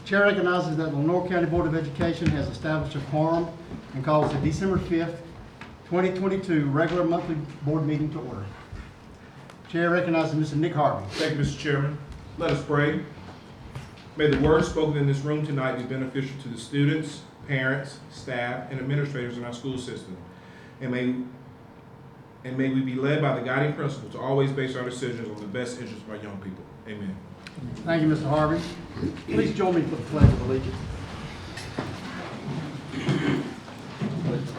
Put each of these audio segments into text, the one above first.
Chair recognizes that the Lenore County Board of Education has established a quorum and calls the December 5th, 2022 regular monthly board meeting to order. Chair recognizes Mr. Nick Harvey. Thank you, Mr. Chairman. Let us pray. May the words spoken in this room tonight be beneficial to the students, parents, staff, and administrators in our school system. And may we be led by the guiding principle to always base our decisions on the best interests of our young people. Amen. Thank you, Mr. Harvey. Please join me for the Pledge of Allegiance.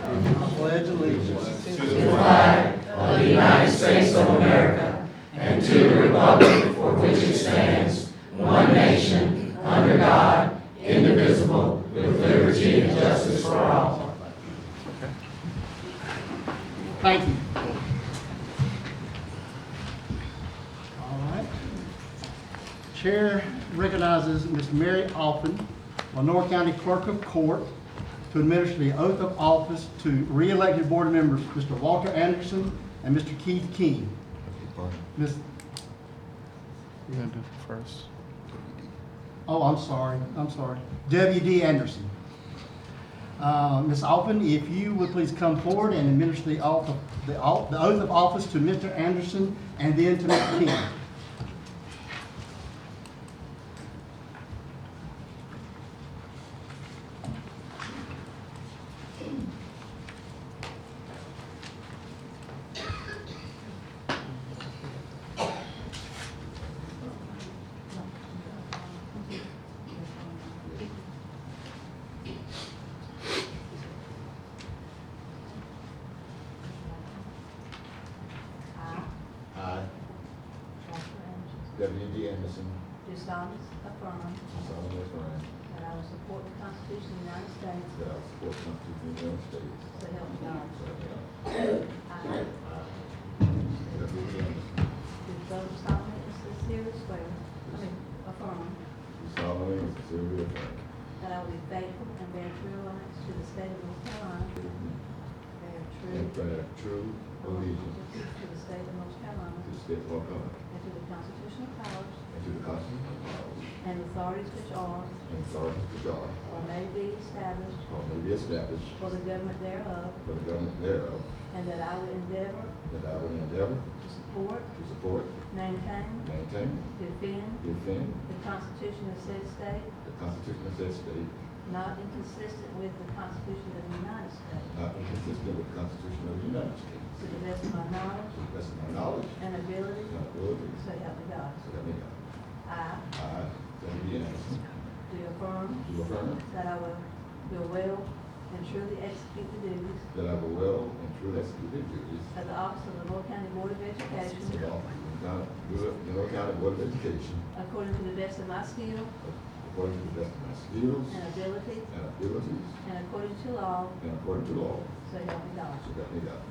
I pledge allegiance to the flag of the United States of America and to the republic for which it stands, one nation, under God, indivisible, with liberty and justice for all. Thank you. All right. Chair recognizes Ms. Mary Alphen, Lenore County Clerk of Court, to administer the oath of office to re-elected board members Mr. Walter Anderson and Mr. Keith King. Ms. You're going to do it first. Oh, I'm sorry. W.D. Anderson. Ms. Alphen, if you would please come forward and administer the oath of office to Mr. Anderson and then to Mr. King. I, W.D. Anderson, Do solemnly affirm solemnly affirm that I will support the Constitution of the United States, that I will support the Constitution of the United States. so help me God. So help me God. I W.D. Anderson, do solemnly and sincerely swear, affirm, do solemnly and sincerely affirm that I will be faithful and bear true allegiance to the state of North Carolina, and bear true allegiance to the state of North Carolina, to the state of North Carolina and to the constitutional powers and to the Constitution of powers and authorities which are and authorities which are or may be established or may be established for the government thereof, for the government thereof, and that I will endeavor that I will endeavor to support, to support, maintain, maintain, defend defend the Constitution of said state, the Constitution of said state, not inconsistent with the Constitution of the United States, not inconsistent with the Constitution of the United States, to the best of my knowledge to the best of my knowledge and ability, and ability. so help me God. So help me God. I I, W.D. Anderson, do affirm do affirm that I will well and truly execute the duties that I will well and truly execute the duties of the office of the Lenore County Board of of Education the office of Lenore County Board of Education according to the best of my skill according to the best of my skills and ability and abilities and according to law, and according to law. so help me God. So help me God.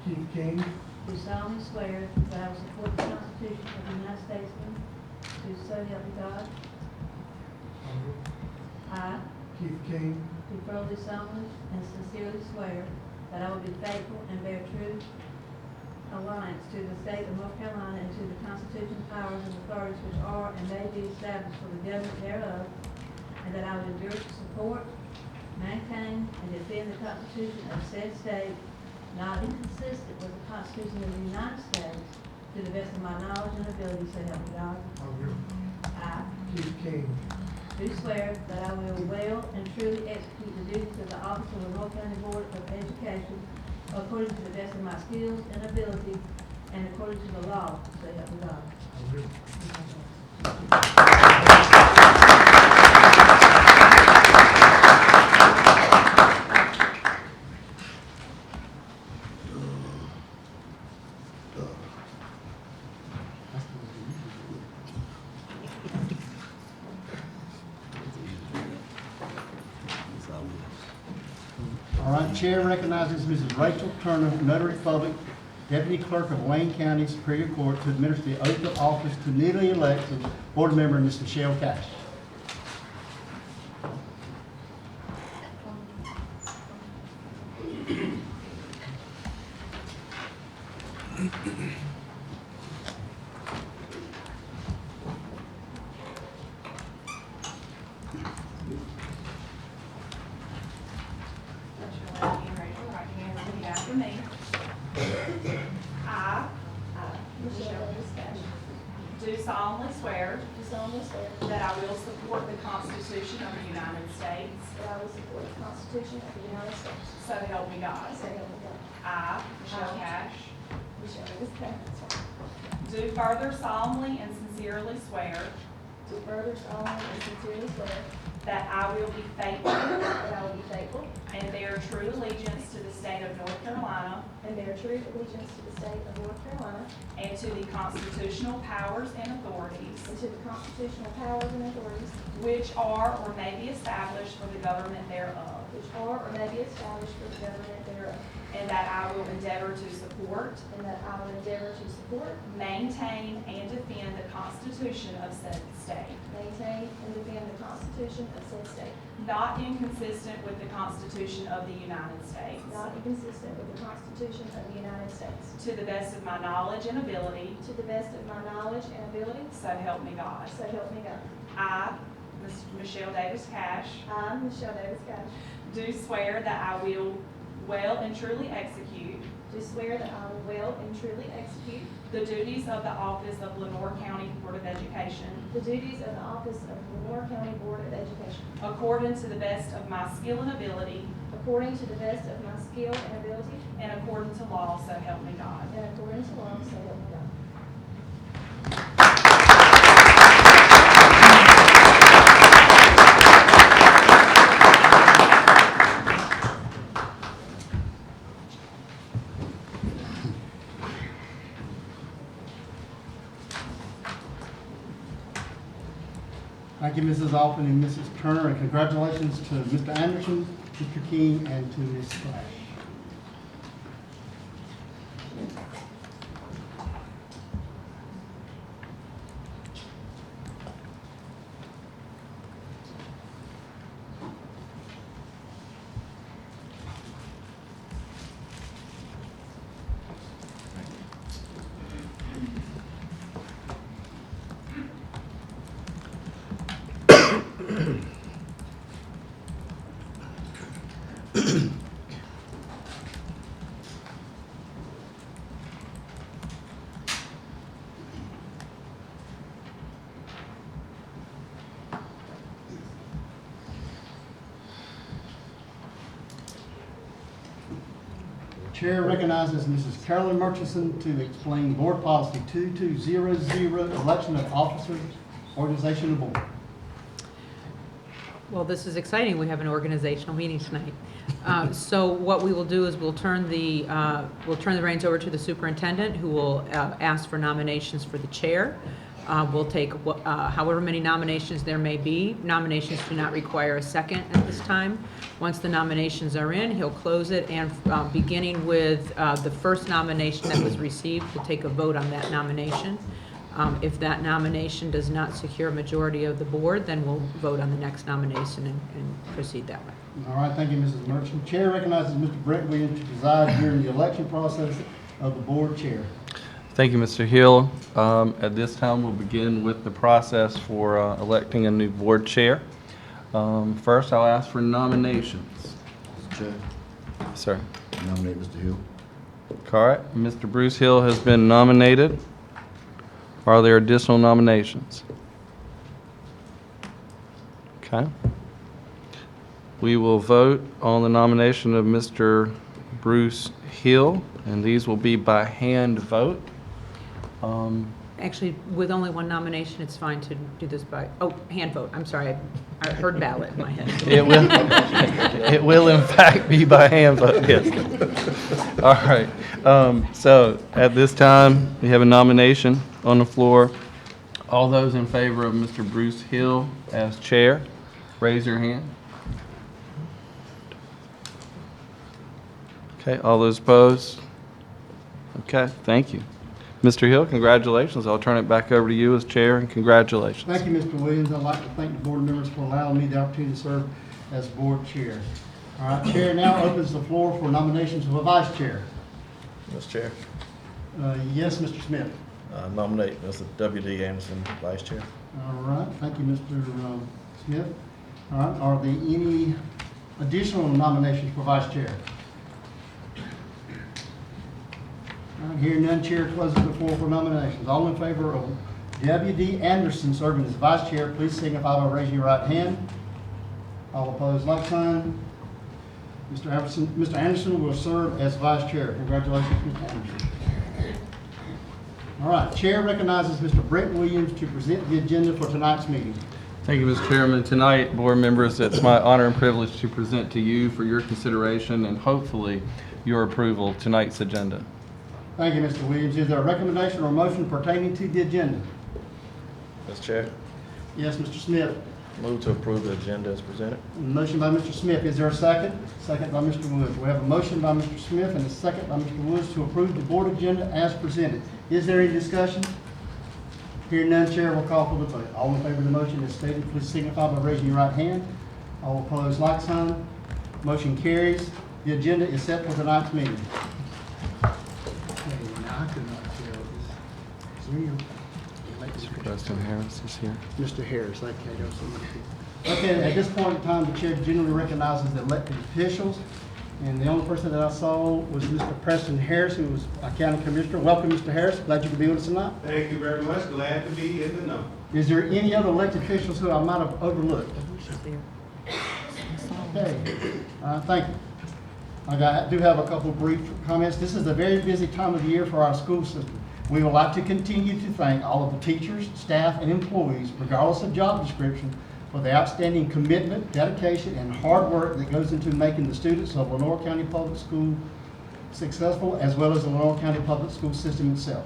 Keith King. Do solemnly swear that I will support the Constitution of the United States, do so help me God. I Keith King, do further solemnly and sincerely swear that I will be faithful and bear true alliance to the state of North Carolina and to the Constitution, powers, and authorities which are and may be established for the government thereof, and that I will endure to support, maintain, and defend the Constitution of said state, not inconsistent with the Constitution of the United States, to the best of my knowledge and ability, so help me God. I do swear that I will well and truly execute the duties of the office of the North County Board of Education according to the best of my skills and ability and according to the law, so help me God. All right, Chair recognizes Mrs. Rachel Turner, Notary Public, Deputy Clerk of Wayne County Superior Court, to administer the oath of office to newly elected Board Member Ms. Michelle Cash. Repeat after me. I, Michelle Cash, do solemnly swear that I will support the Constitution of the United States, That I will support the Constitution of the United States. so help me God. So help me God. I, Michelle Cash, Michelle Cash. do further solemnly and sincerely swear Do further solemnly and sincerely swear that I will be faithful that I will be faithful and bear true allegiance to the state of North Carolina and bear true allegiance to the state of North Carolina and to the constitutional powers and authorities and to the constitutional powers and authorities which are or may be established for the government thereof, which are or may be established for the government thereof, and that I will endeavor to support, and that I will endeavor to support, maintain, and defend the Constitution of said state, maintain, and defend the Constitution of said state, not inconsistent with the Constitution of the United States, not inconsistent with the Constitution of the United States, to the best of my knowledge and ability, to the best of my knowledge and ability, so help me God. so help me God. I, Ms. Michelle Davis Cash, I, Michelle Davis Cash, do swear that I will well and truly execute do swear that I will well and truly execute the duties of the office of Lenore County Board of Education the duties of the office of Lenore County Board of Education according to the best of my skill and ability according to the best of my skill and ability and according to law, so help me God. and according to law, so help me God. Thank you, Mrs. Alphen and Mrs. Turner, and congratulations to Mr. Anderson, Mr. King, and to Ms. Splash. Chair recognizes Mrs. Carolyn Murchison to explain Board Policy 2200, election of officers, organization of board. Well, this is exciting. We have an organizational meeting tonight. So what we will do is we'll turn the reins over to the superintendent, who will ask for nominations for the chair. We'll take however many nominations there may be. Nominations do not require a second at this time. Once the nominations are in, he'll close it, and beginning with the first nomination that was received, we'll take a vote on that nomination. If that nomination does not secure a majority of the board, then we'll vote on the next nomination and proceed that way. All right, thank you, Mrs. Merchant. Chair recognizes Mr. Brent Williams to preside during the election process of the board chair. Thank you, Mr. Hill. At this time, we'll begin with the process for electing a new board chair. First, I'll ask for nominations. Mr. Chair, Sir. I nominate Mr. Hill. All right, Mr. Bruce Hill has been nominated. Are there additional nominations? Okay. We will vote on the nomination of Mr. Bruce Hill, and these will be by hand vote. Actually, with only one nomination, it's fine to do this by, hand vote. I'm sorry, I heard ballot in my head. It will in fact be by hand vote, yes. All right, so at this time, we have a nomination on the floor. All those in favor of Mr. Bruce Hill as chair, raise your hand. Okay, all those opposed? Okay, thank you. Mr. Hill, congratulations. I'll turn it back over to you as chair, and congratulations. Thank you, Mr. Williams. I'd like to thank the board members for allowing me the opportunity to serve as board chair. All right, chair now opens the floor for nominations of a vice chair. Mr. Chair, Yes, Mr. Smith. I nominate Mr. W.D. Anderson, Vice Chair. All right, thank you, Mr. Smith. All right, are there any additional nominations for vice chair? All right, hearing none, chair closes the floor for nominations. All in favor of W.D. Anderson serving as vice chair, please signify by raising your right hand. All opposed, like sign. Mr. Anderson will serve as vice chair. Congratulations, Mr. Anderson. All right, chair recognizes Mr. Brent Williams to present the agenda for tonight's meeting. Thank you, Mr. Chairman. Tonight, board members, it's my honor and privilege to present to you for your consideration and hopefully your approval tonight's agenda. Thank you, Mr. Williams. Is there a recommendation or motion pertaining to the agenda? Mr. Chair, Yes, Mr. Smith. move to approve the agenda as presented. Motion by Mr. Smith. Is there a second? Second by Mr. Woods. We have a motion by Mr. Smith and a second by Mr. Woods to approve the board agenda as presented. Is there any discussion? Hearing none, chair will call for the vote. All in favor of the motion as stated, please signify by raising your right hand. All opposed, like sign. Motion carries. The agenda is set for tonight's meeting. Okay, now I could not tell this. Is there any- Preston Harris is here. Mr. Harris, okay, there's someone here. Okay, at this point in time, the chair generally recognizes the elected officials, and the only person that I saw was Mr. Preston Harris, who was a county commissioner. Welcome, Mr. Harris, glad you could be with us tonight. Thank you very much. Glad to be in the know. Is there any other elected officials who I might have overlooked? Okay, thank you. I do have a couple of brief comments. This is a very busy time of the year for our school system. We would like to continue to thank all of the teachers, staff, and employees, regardless of job description, for the outstanding commitment, dedication, and hard work that goes into making the students of Lenore County Public School successful, as well as the Lenore County Public School system itself.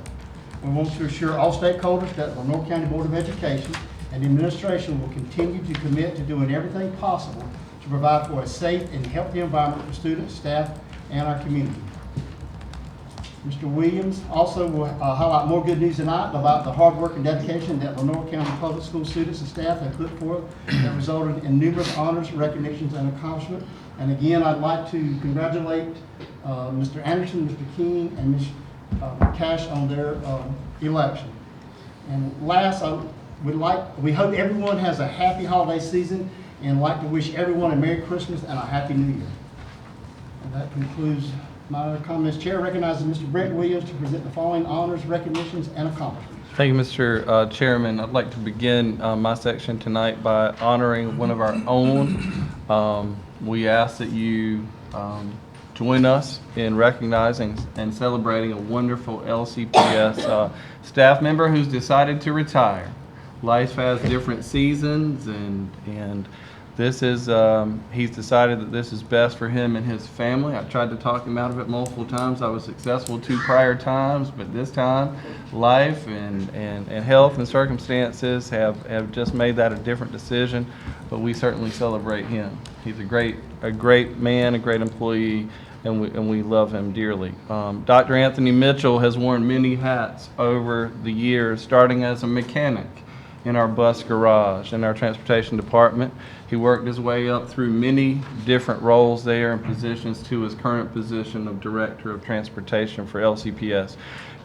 We want to assure all stakeholders that the Lenore County Board of Education and administration will continue to commit to doing everything possible to provide for a safe and healthy environment for students, staff, and our community. Mr. Williams also will highlight more good news tonight about the hard work and dedication that Lenore County Public School students and staff have put forth that resulted in numerous honors, recognitions, and accomplishments. And again, I'd like to congratulate Mr. Anderson, Mr. King, and Ms. Cash on their election. And last, we hope everyone has a happy holiday season and like to wish everyone a Merry Christmas and a Happy New Year. And that concludes my comments. Chair recognizes Mr. Brent Williams to present the following honors, recognitions, and accomplishments. Thank you, Mr. Chairman. I'd like to begin my section tonight by honoring one of our own. We ask that you join us in recognizing and celebrating a wonderful LCPS staff member who's decided to retire. Life has different seasons, and this is, he's decided that this is best for him and his family. I tried to talk him out of it multiple times. I was successful 2 prior times, but this time, life and health and circumstances have just made that a different decision, but we certainly celebrate him. He's a great man, a great employee, and we love him dearly. Dr. Anthony Mitchell has worn many hats over the years, starting as a mechanic in our bus garage in our transportation department. He worked his way up through many different roles there and positions to his current position of Director of Transportation for LCPS.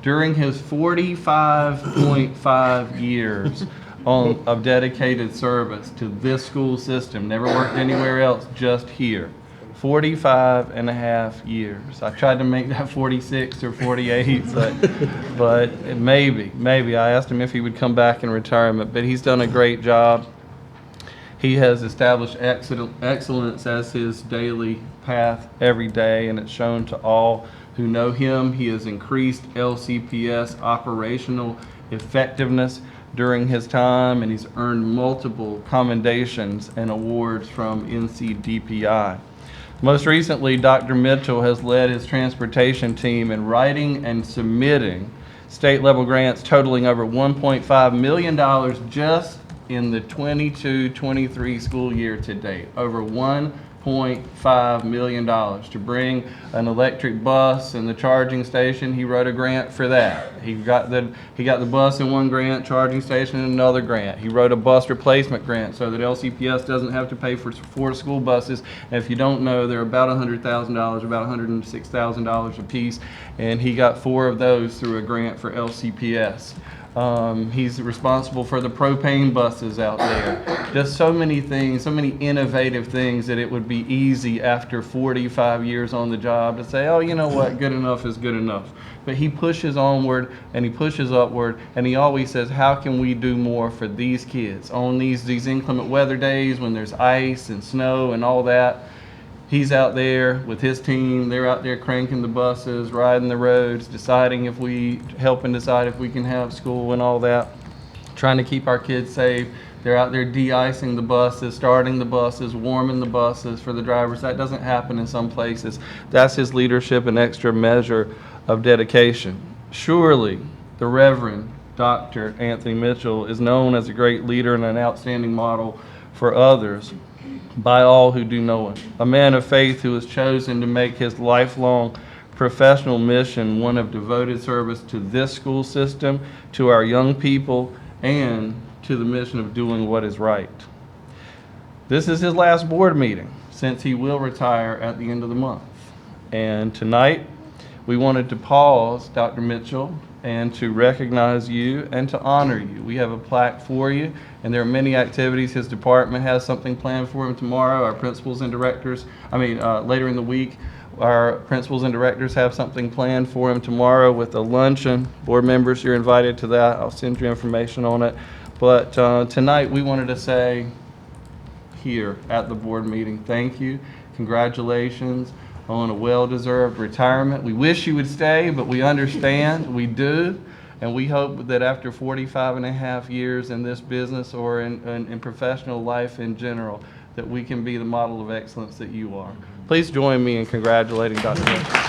During his 45.5 years of dedicated service to this school system, never worked anywhere else, just here. 45 and a half years. I tried to make that 46 or 48, but maybe. I asked him if he would come back in retirement, but he's done a great job. He has established excellence as his daily path every day, and it's shown to all who know him. He has increased LCPS operational effectiveness during his time, and he's earned multiple commendations and awards from NCDPI. Most recently, Dr. Mitchell has led his transportation team in writing and submitting state-level grants totaling over $1.5 million just in the 22-23 school year to date. Over $1.5 million to bring an electric bus and the charging station. He wrote a grant for that. He got the bus in one grant, charging station in another grant. He wrote a bus replacement grant so that LCPS doesn't have to pay for 4 school buses. And if you don't know, they're about $100,000, about $106,000 a piece, and he got 4 of those through a grant for LCPS. He's responsible for the propane buses out there. Just so many things, so many innovative things that it would be easy after 45 years on the job to say, oh, you know what, good enough is good enough. But he pushes onward and he pushes upward, and he always says, how can we do more for these kids on these inclement weather days when there's ice and snow and all that? He's out there with his team. They're out there cranking the buses, riding the roads, helping decide if we can have school and all that, trying to keep our kids safe. They're out there de-icing the buses, starting the buses, warming the buses for the drivers. That doesn't happen in some places. That's his leadership and extra measure of dedication. Surely, the Reverend Dr. Anthony Mitchell is known as a great leader and an outstanding model for others by all who do know him. A man of faith who has chosen to make his lifelong professional mission one of devoted service to this school system, to our young people, and to the mission of doing what is right. This is his last board meeting since he will retire at the end of the month. And tonight, we wanted to pause, Dr. Mitchell, and to recognize you and to honor you. We have a plaque for you, and there are many activities. His department has something planned for him tomorrow. Our principals and directors, later in the week, our principals and directors have something planned for him tomorrow with a luncheon. Board members, you're invited to that. I'll send you information on it. But tonight, we wanted to say here at the board meeting, thank you, congratulations on a well-deserved retirement. We wish you would stay, but we understand, we do, and we hope that after 45 and a half years in this business or in professional life in general, that we can be the model of excellence that you are. Please join me in congratulating Dr. Mitchell.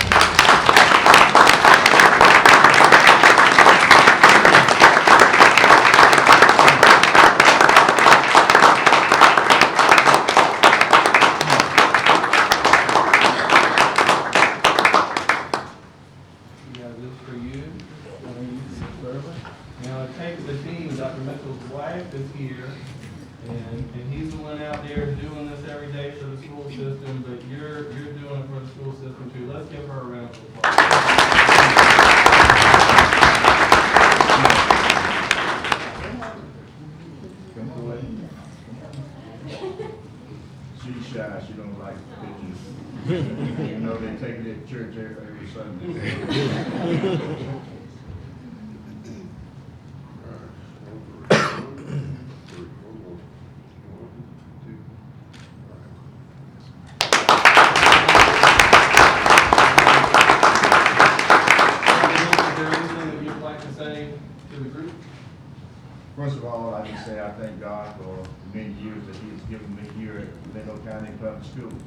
Now, it takes a team. Dr. Mitchell's wife is here, and he's the one out there doing this every day for the school system, but you're doing it for the school system too. Let's give her a round of applause. She's shy, she don't like pictures. You know, they take it to church every Sunday. First of all, I just say I thank God for the many years that He has given me here at Glendale County Public Schools,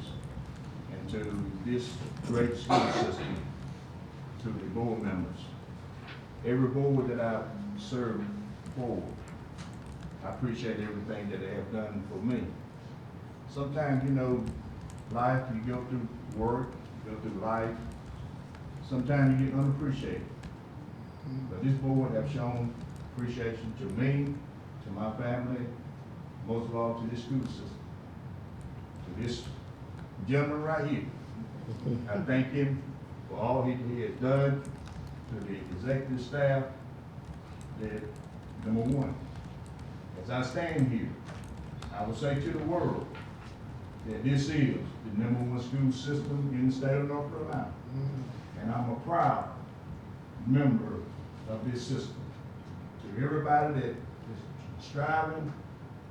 and to this great school system, to the board members. Every board that I've served for, I appreciate everything that they have done for me. Sometimes, you know, life, you go through work, go through life, sometimes you get unappreciated. But this board have shown appreciation to me, to my family, most of all to this school system. To this gentleman right here, I thank him for all he has done, to the executive staff. That, number one, as I stand here, I will say to the world that this is the #1 school system in the state of North Carolina. And I'm a proud member of this system. To everybody that is striving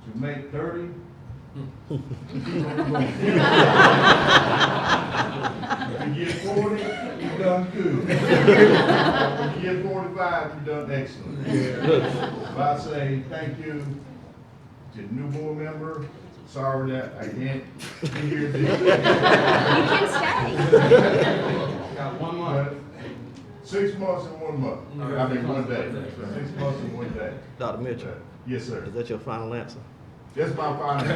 to make 30, keep on going. If you get 40, you've done good. If you get 45, you've done excellent. So I say thank you to the new board member. Sorry that I can't be here this You can stay. Got 1 month. 6 months and 1 month. I mean, 1 day. 6 months and 1 day. Dr. Mitchell, Yes, sir. is that your final answer? That's my final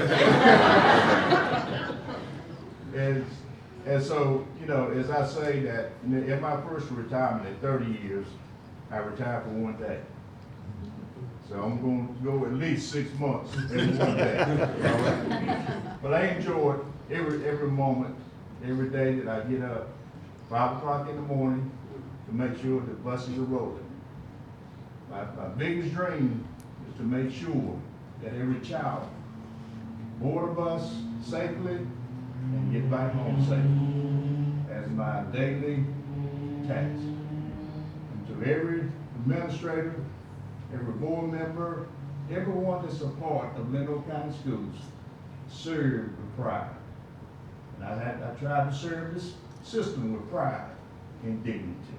answer. And so, you know, as I say that, in my first retirement at 30 years, I retired for 1 day. So I'm going to go at least 6 months and 1 day. All right? But I enjoy every moment, every day that I get up, 5 o'clock in the morning, to make sure the buses are rolling. My biggest dream is to make sure that every child board a bus safely and get back home safely as my daily task. And to every administrator, every board member, everyone that's a part of Lenox County Schools, serve with pride. And I tried to serve this system with pride and dignity.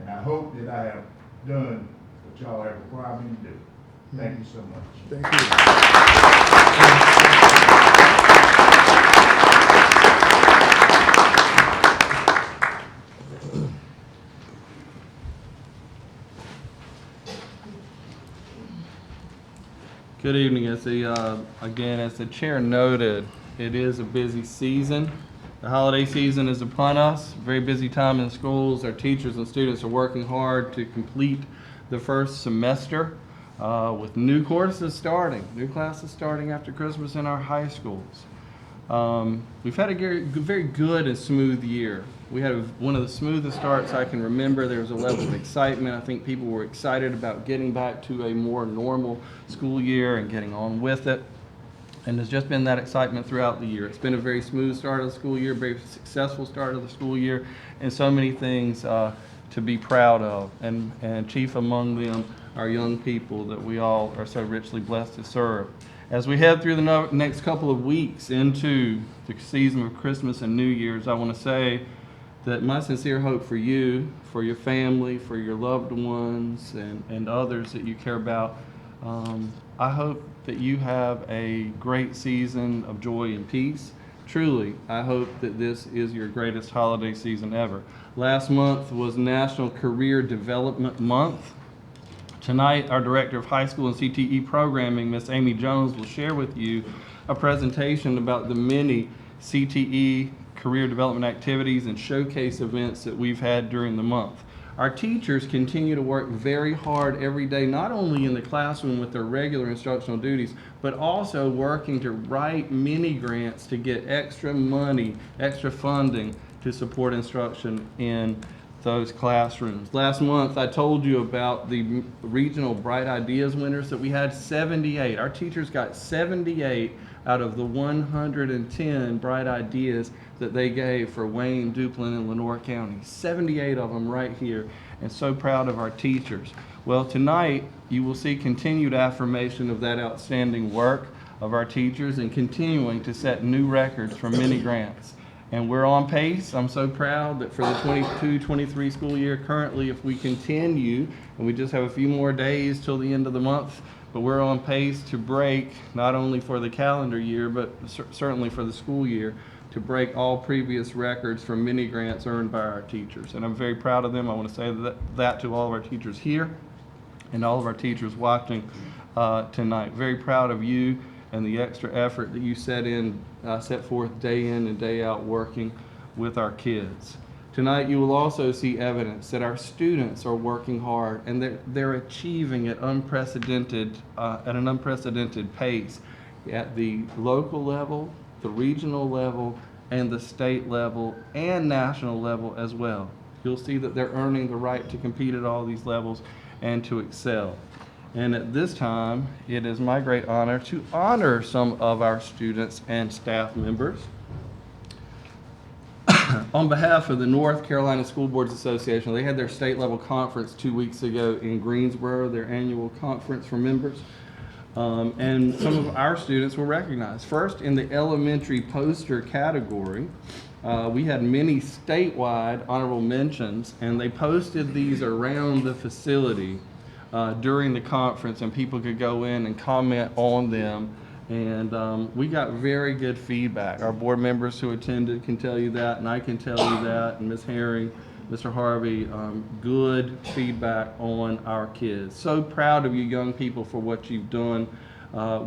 And I hope that I have done what y'all have required me to do. Thank you so much. Thank you. Good evening. As the chair noted, it is a busy season. The holiday season is upon us. Very busy time in schools. Our teachers and students are working hard to complete the first semester with new courses starting, new classes starting after Christmas in our high schools. We've had a very good and smooth year. We had one of the smoothest starts I can remember. There was a level of excitement. I think people were excited about getting back to a more normal school year and getting on with it. And there's just been that excitement throughout the year. It's been a very smooth start of the school year, very successful start of the school year, and so many things to be proud of. And chief among them, our young people that we all are so richly blessed to serve. As we head through the next couple of weeks into the season of Christmas and New Year's, I want to say that my sincere hope for you, for your family, for your loved ones, and others that you care about, I hope that you have a great season of joy and peace. Truly, I hope that this is your greatest holiday season ever. Last month was National Career Development Month. Tonight, our Director of High School and CTE Programming, Ms. Amy Jones, will share with you a presentation about the many CTE career development activities and showcase events that we've had during the month. Our teachers continue to work very hard every day, not only in the classroom with their regular instructional duties, but also working to write mini grants to get extra money, extra funding to support instruction in those classrooms. Last month, I told you about the regional Bright Ideas winners that we had 78. Our teachers got 78 out of the 110 Bright Ideas that they gave for Wayne, Duplin, and Lenoir County. 78 of them right here, and so proud of our teachers. Well, tonight, you will see continued affirmation of that outstanding work of our teachers and continuing to set new records for many grants. And we're on pace. I'm so proud that for the 22-23 school year, currently, if we continue, and we just have a few more days till the end of the month, but we're on pace to break, not only for the calendar year, but certainly for the school year, to break all previous records for many grants earned by our teachers. And I'm very proud of them. I want to say that to all of our teachers here and all of our teachers watching tonight. Very proud of you and the extra effort that you set forth day in and day out working with our kids. Tonight, you will also see evidence that our students are working hard and they're achieving at an unprecedented pace at the local level, the regional level, and the state level and national level as well. You'll see that they're earning the right to compete at all these levels and to excel. And at this time, it is my great honor to honor some of our students and staff members. On behalf of the North Carolina School Boards Association, they had their state level conference 2 weeks ago in Greensboro, their annual conference for members. And some of our students were recognized. First, in the elementary poster category, we had many statewide honorable mentions, and they posted these around the facility during the conference, and people could go in and comment on them. And we got very good feedback. Our board members who attended can tell you that, and I can tell you that, and Ms. Herring, Mr. Harvey, good feedback on our kids. So proud of you young people for what you've done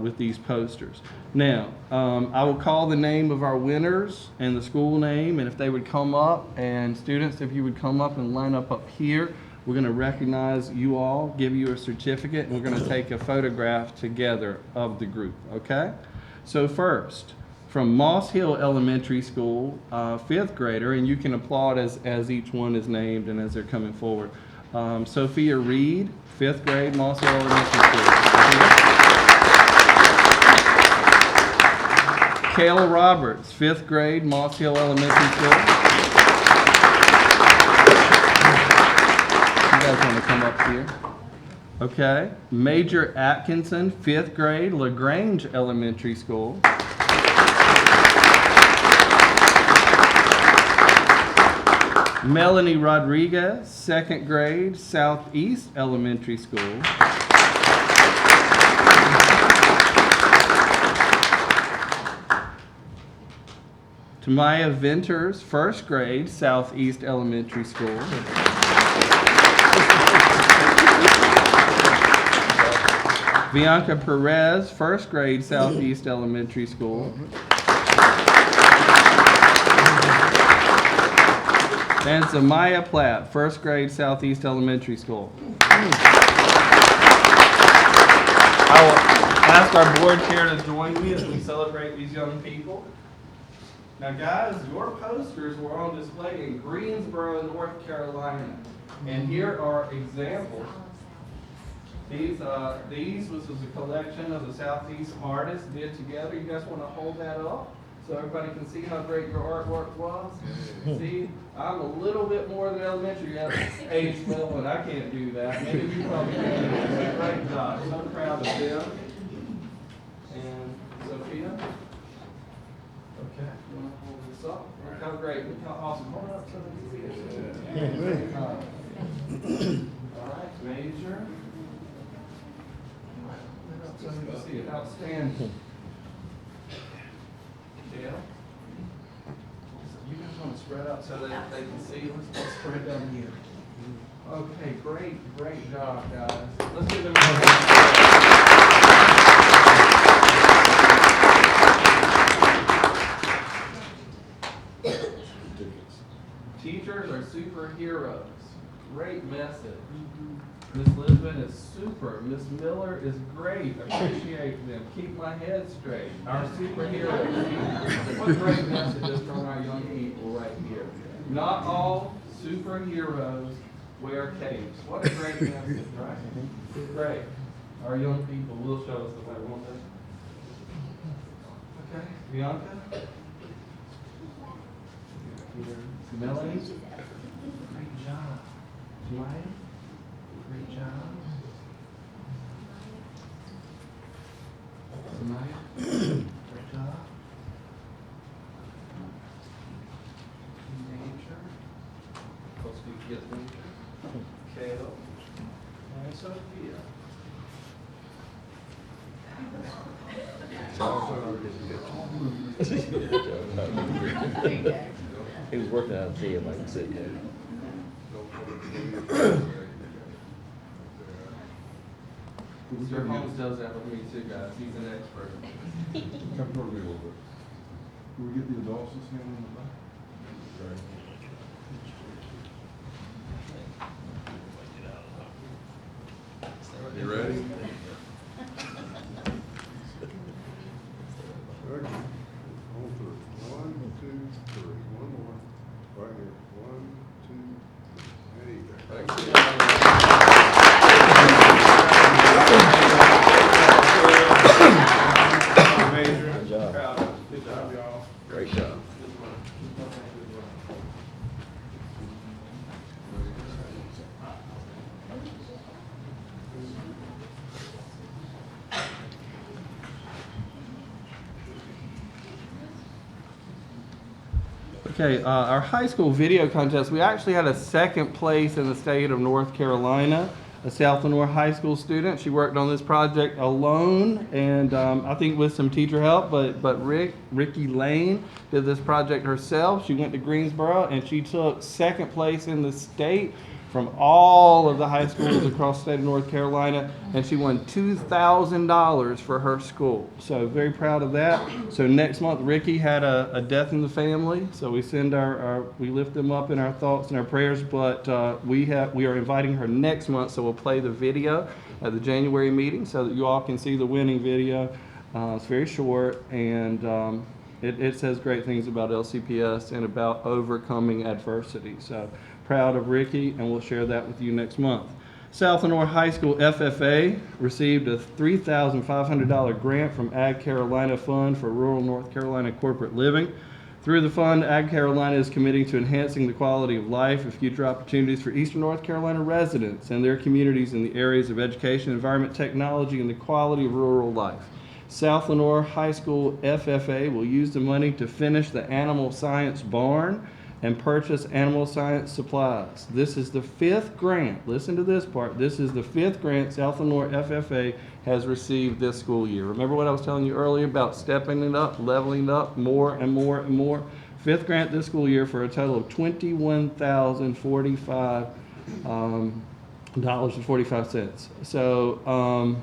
with these posters. Now, I will call the name of our winners and the school name, and if they would come up, and students, if you would come up and line up here, we're going to recognize you all, give you a certificate, and we're going to take a photograph together of the group, okay? So first, from Moss Hill Elementary School, 5th grader, and you can applaud as each one is named and as they're coming forward. Sophia Reed, 5th grade, Moss Hill Elementary School. Kayla Roberts, 5th grade, Moss Hill Elementary School. You guys want to come up here? Okay. Major Atkinson, 5th grade, LaGrange Elementary School. Melanie Rodriguez, 2nd grade, Southeast Elementary School. Tamaya Venters, 1st grade, Southeast Elementary School. Bianca Perez, 1st grade, Southeast Elementary School. And Zamaya Platt, 1st grade, Southeast Elementary School. I will ask our board chair to join me as we celebrate these young people. Now guys, your posters were on display in Greensboro, North Carolina. And here are examples. These was a collection of the Southeast artists did together. You guys want to hold that up so everybody can see how great your artwork was? See, I'm a little bit more than elementary age level, and I can't do that. Maybe you probably can. Great job. So proud of them. And Sophia. Okay, you want to hold this up? Look how great, look how awesome. Hold it up so they can see it. All right, Major. So you can see it. Outstanding. Yeah. You guys want to spread out so that they can see? Let's spread down here. Okay, great job, guys. Let's give them a hand. Teachers are superheroes. Great message. Miss Lisbon is super. Miss Miller is great. Appreciate them. Keep my head straight. Our superheroes. What great messages from our young people right here. Not all superheroes wear capes. What a great message, right? Great. Our young people will show us the way, won't they? Okay, Bianca? Melanie? Great job. Maya? Great job. Maya? Great job. Nature? Supposed to be get nature. Kale. And Sophia. He was working out of see him, I can sit there. Mr. Holmes does that with me too, guys. He's an expert. Come toward me a little bit. Can we get the adults to stand in the back? You ready? Okay. On three. 1, 2, 3. One more. Right here. 1, 2, 3. There you go. Major. Good job. Proud of you. Good job, y'all. Great job. Okay, our high school video contest, we actually had a second place in the state of North Carolina. A South Lenore High School student. She worked on this project alone and I think with some teacher help, but Ricky Lane did this project herself. She went to Greensboro and she took second place in the state from all of the high schools across the state of North Carolina, and she won $2,000 for her school. So very proud of that. So next month, Ricky had a death in the family, so we send we lift them up in our thoughts and our prayers. But we are inviting her next month, so we'll play the video at the January meeting so that you all can see the winning video. It's very short, and it says great things about LCPS and about overcoming adversity. So proud of Ricky, and we'll share that with you next month. South Lenore High School FFA received a $3,500 grant from Ag Carolina Fund for Rural North Carolina Corporate Living. Through the fund, Ag Carolina is committing to enhancing the quality of life and future opportunities for Eastern North Carolina residents and their communities in the areas of education, environment, technology, and the quality of rural life. South Lenore High School FFA will use the money to finish the animal science barn and purchase animal science supplies. This is the 5th grant. Listen to this part. This is the 5th grant South Lenore FFA has received this school year. Remember what I was telling you earlier about stepping it up, leveling it up more and more and more? 5th grant this school year for a total of $21,045 and 45 cents. So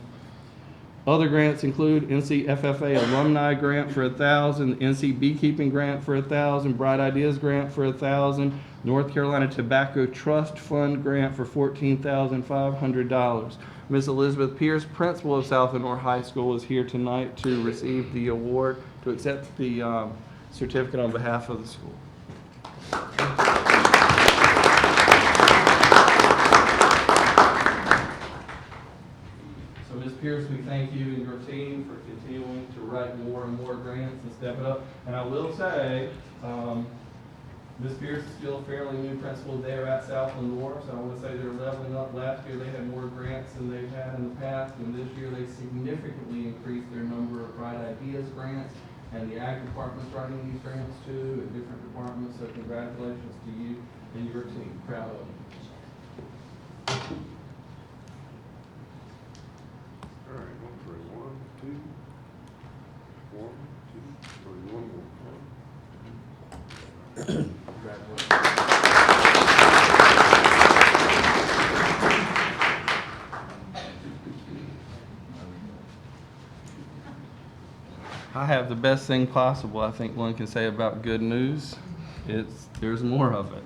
other grants include NCFFA Alumni Grant for $1,000, NC Beekeeping Grant for $1,000, Bright Ideas Grant for $1,000, North Carolina Tobacco Trust Fund Grant for $14,500. Ms. Elizabeth Pierce, principal of South Lenore High School, is here tonight to receive the award, to accept the certificate on behalf of the school. So Ms. Pierce, we thank you and your team for continuing to write more and more grants and step it up. And I will say, Ms. Pierce is still a fairly new principal there at South Lenore, so I want to say they're leveling up. Last year they had more grants than they've had in the past, and this year they significantly increased their number of Bright Ideas grants, and the Ag department's writing these grants too, and different departments, so congratulations to you and your team. Proud of you. All right, 1, 3. 1, 2. 1, 2, 3. One more. I have the best thing possible I think one can say about good news. There's more of it.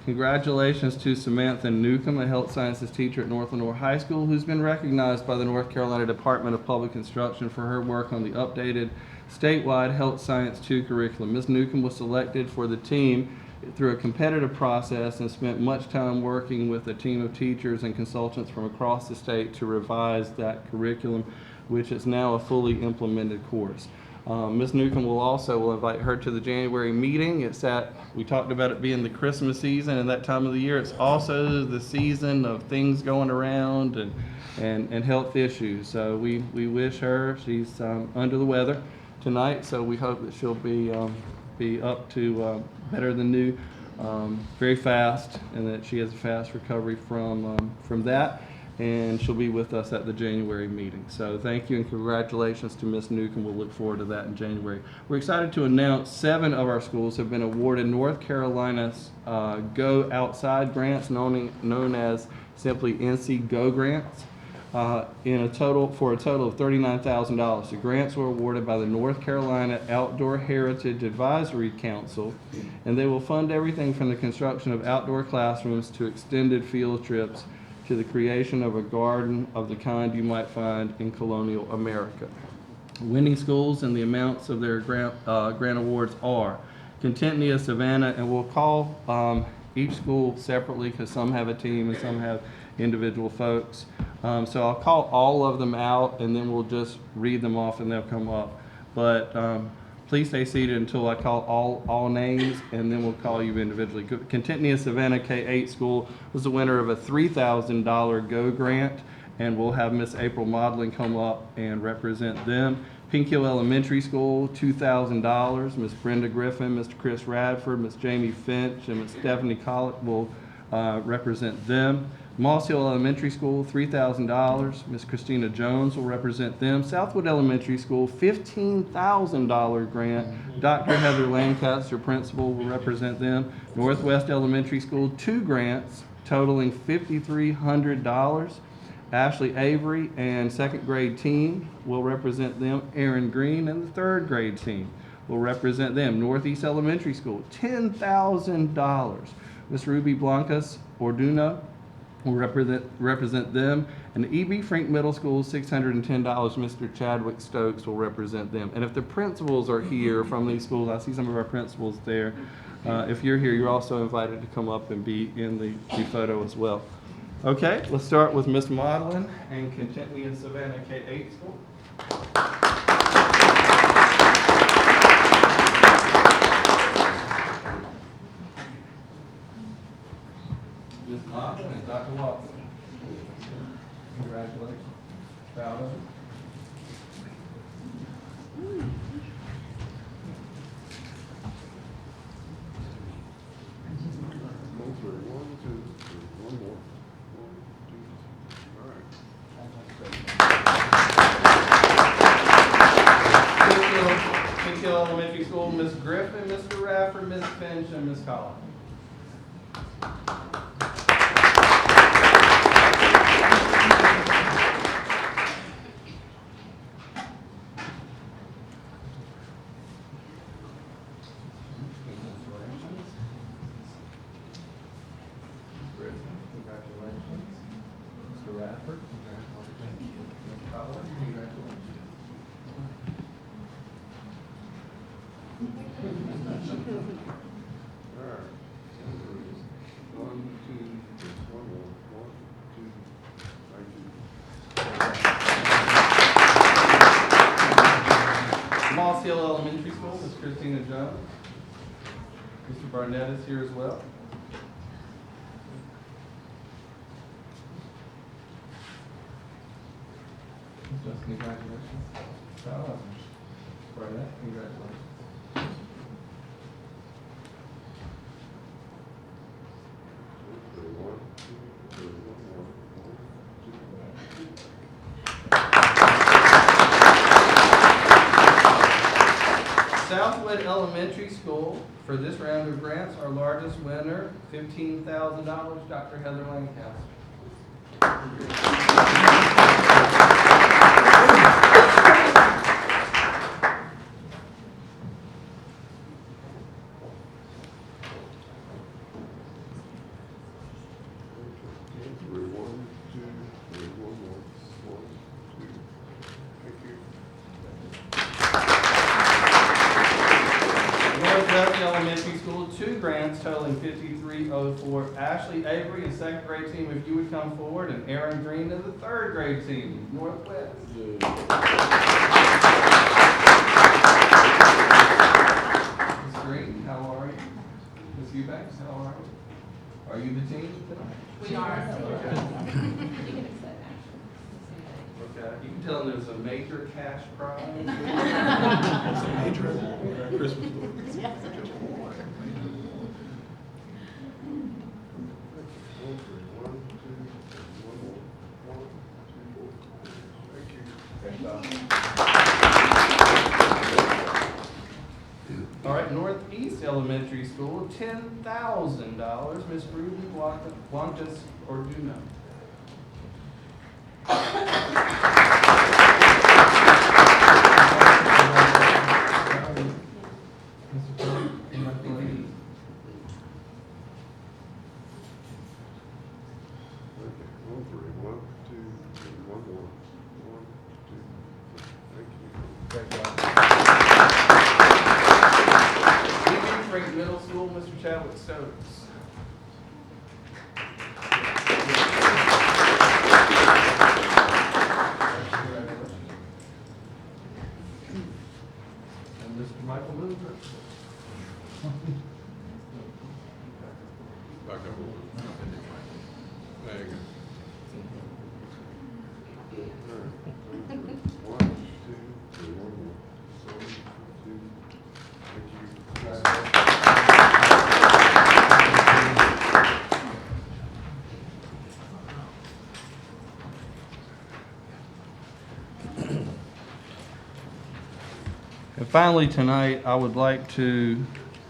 Congratulations to Samantha Newcomb, a health sciences teacher at North Lenore High School, who's been recognized by the North Carolina Department of Public Instruction for her work on the updated statewide Health Science II curriculum. Ms. Newcomb was selected for the team through a competitive process and spent much time working with a team of teachers and consultants from across the state to revise that curriculum, which is now a fully implemented course. Ms. Newcomb will invite her to the January meeting. We talked about it being the Christmas season and that time of the year. It's also the season of things going around and health issues. So we wish her, she's under the weather tonight, so we hope that she'll be up to better than new very fast, and that she has a fast recovery from that. And she'll be with us at the January meeting. So thank you and congratulations to Ms. Newcomb. We'll look forward to that in January. We're excited to announce 7 of our schools have been awarded North Carolina's Go Outside grants, known as simply NC Go grants. for a total of $39,000. The grants were awarded by the North Carolina Outdoor Heritage Advisory Council, and they will fund everything from the construction of outdoor classrooms to extended field trips to the creation of a garden of the kind you might find in colonial America. Winning schools and the amounts of their grant awards are Contentnia, Savannah, and we'll call each school separately because some have a team and some have individual folks. So I'll call all of them out and then we'll just read them off and they'll come up. But please stay seated until I call all names and then we'll call you individually. Contentnia Savannah K-8 school was the winner of a $3,000 GO grant, and we'll have Miss April Modlin come up and represent them. Pink Hill Elementary School, $2,000. Miss Brenda Griffin, Mr. Chris Radford, Miss Jamie Finch, and Miss Stephanie Collett will represent them. Moss Hill Elementary School, $3,000. Miss Christina Jones will represent them. Southwood Elementary School, $15,000 grant. Dr. Heather Lancaster, principal, will represent them. Northwest Elementary School, 2 grants totaling $5,300. Ashley Avery and 2nd grade team will represent them. Aaron Green and the 3rd grade team will represent them. Northeast Elementary School, $10,000. Miss Ruby Blancas Orduno will represent them. And E.B. Frink Middle School, $610. Mr. Chadwick Stokes will represent them. And if the principals are here from these schools, I see some of our principals there. If you're here, you're also invited to come up and be in the photo as well. Okay, let's start with Miss Modlin and Contentnia Savannah K-8 school. Miss Modlin and Dr. Watson. Congratulations. Proud of you. Pink Hill Elementary School, Miss Griffin, Mr. Radford, Miss Finch, and Miss Collins. Congratulations. Mr. Radford, congratulations. Miss Collins, congratulations. Moss Hill Elementary School, Miss Christina Jones. Mr. Barnett is here as well. Ms. Johnson, congratulations. Barnett, congratulations. Southwood Elementary School, for this round of grants, our largest winner, $15,000, Dr. Heather Lancaster. Elementary School, 2 grants totaling $5,304. Ashley Avery and 2nd grade team, if you would come forward, and Aaron Green and the 3rd grade team, Northwest. Ms. Green, how are you? Ms. Eubanks, how are you? Are you the team tonight? We are. Okay, you can tell them there's a major cash prize. Christmas. All right, Northeast Elementary School, $10,000. Miss Ruby Blancas Orduno. tablet Stokes. And Mr. Michael Luther. Back up a little. There you go. All right. 1, 2, 3, 1 more. So, 2. Thank you. And finally, tonight, I would like to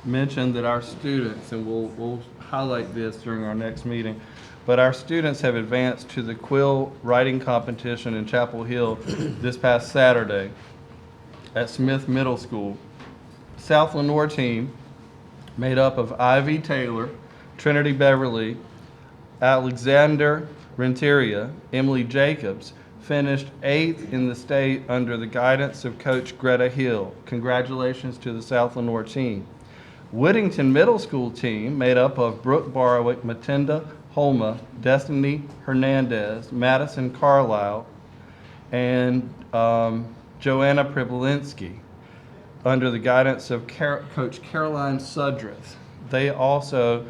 mention that our students, and we'll highlight this during our next meeting, but our students have advanced to the quill writing competition in Chapel Hill this past Saturday at Smith Middle School. South Lenoir team, made up of Ivy Taylor, Trinity Beverly, Alexander Renteria, Emily Jacobs, finished 8th in the state under the guidance of Coach Greta Hill. Congratulations to the South Lenoir team. Whittington Middle School team, made up of Brooke Barwick, Matinda Holma, Destiny Hernandez, Madison Carlisle, and Joanna Privilinski, under the guidance of Coach Caroline Sudreth. They also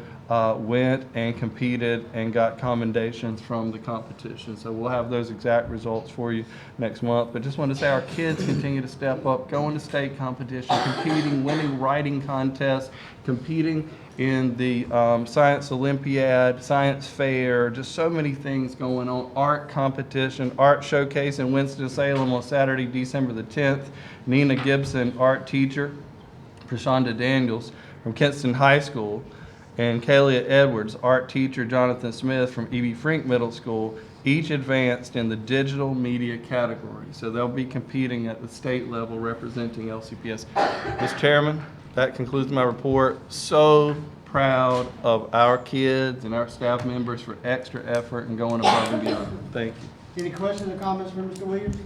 went and competed and got commendations from the competition. So we'll have those exact results for you next month. But just wanted to say our kids continue to step up, going to state competition, competing, winning writing contests, competing in the Science Olympiad, Science Fair, just so many things going on. Art competition, art showcase in Winston-Salem on Saturday, December the 10th. Nina Gibson, art teacher, Prashonda Daniels from Kinston High School, and Kalia Edwards, art teacher Jonathan Smith from E.B. Frink Middle School, each advanced in the digital media category. So they'll be competing at the state level representing LCPS. Mr. Chairman, that concludes my report. So proud of our kids and our staff members for extra effort and going above and beyond. Thank you. Any questions or comments for Mr. Williams?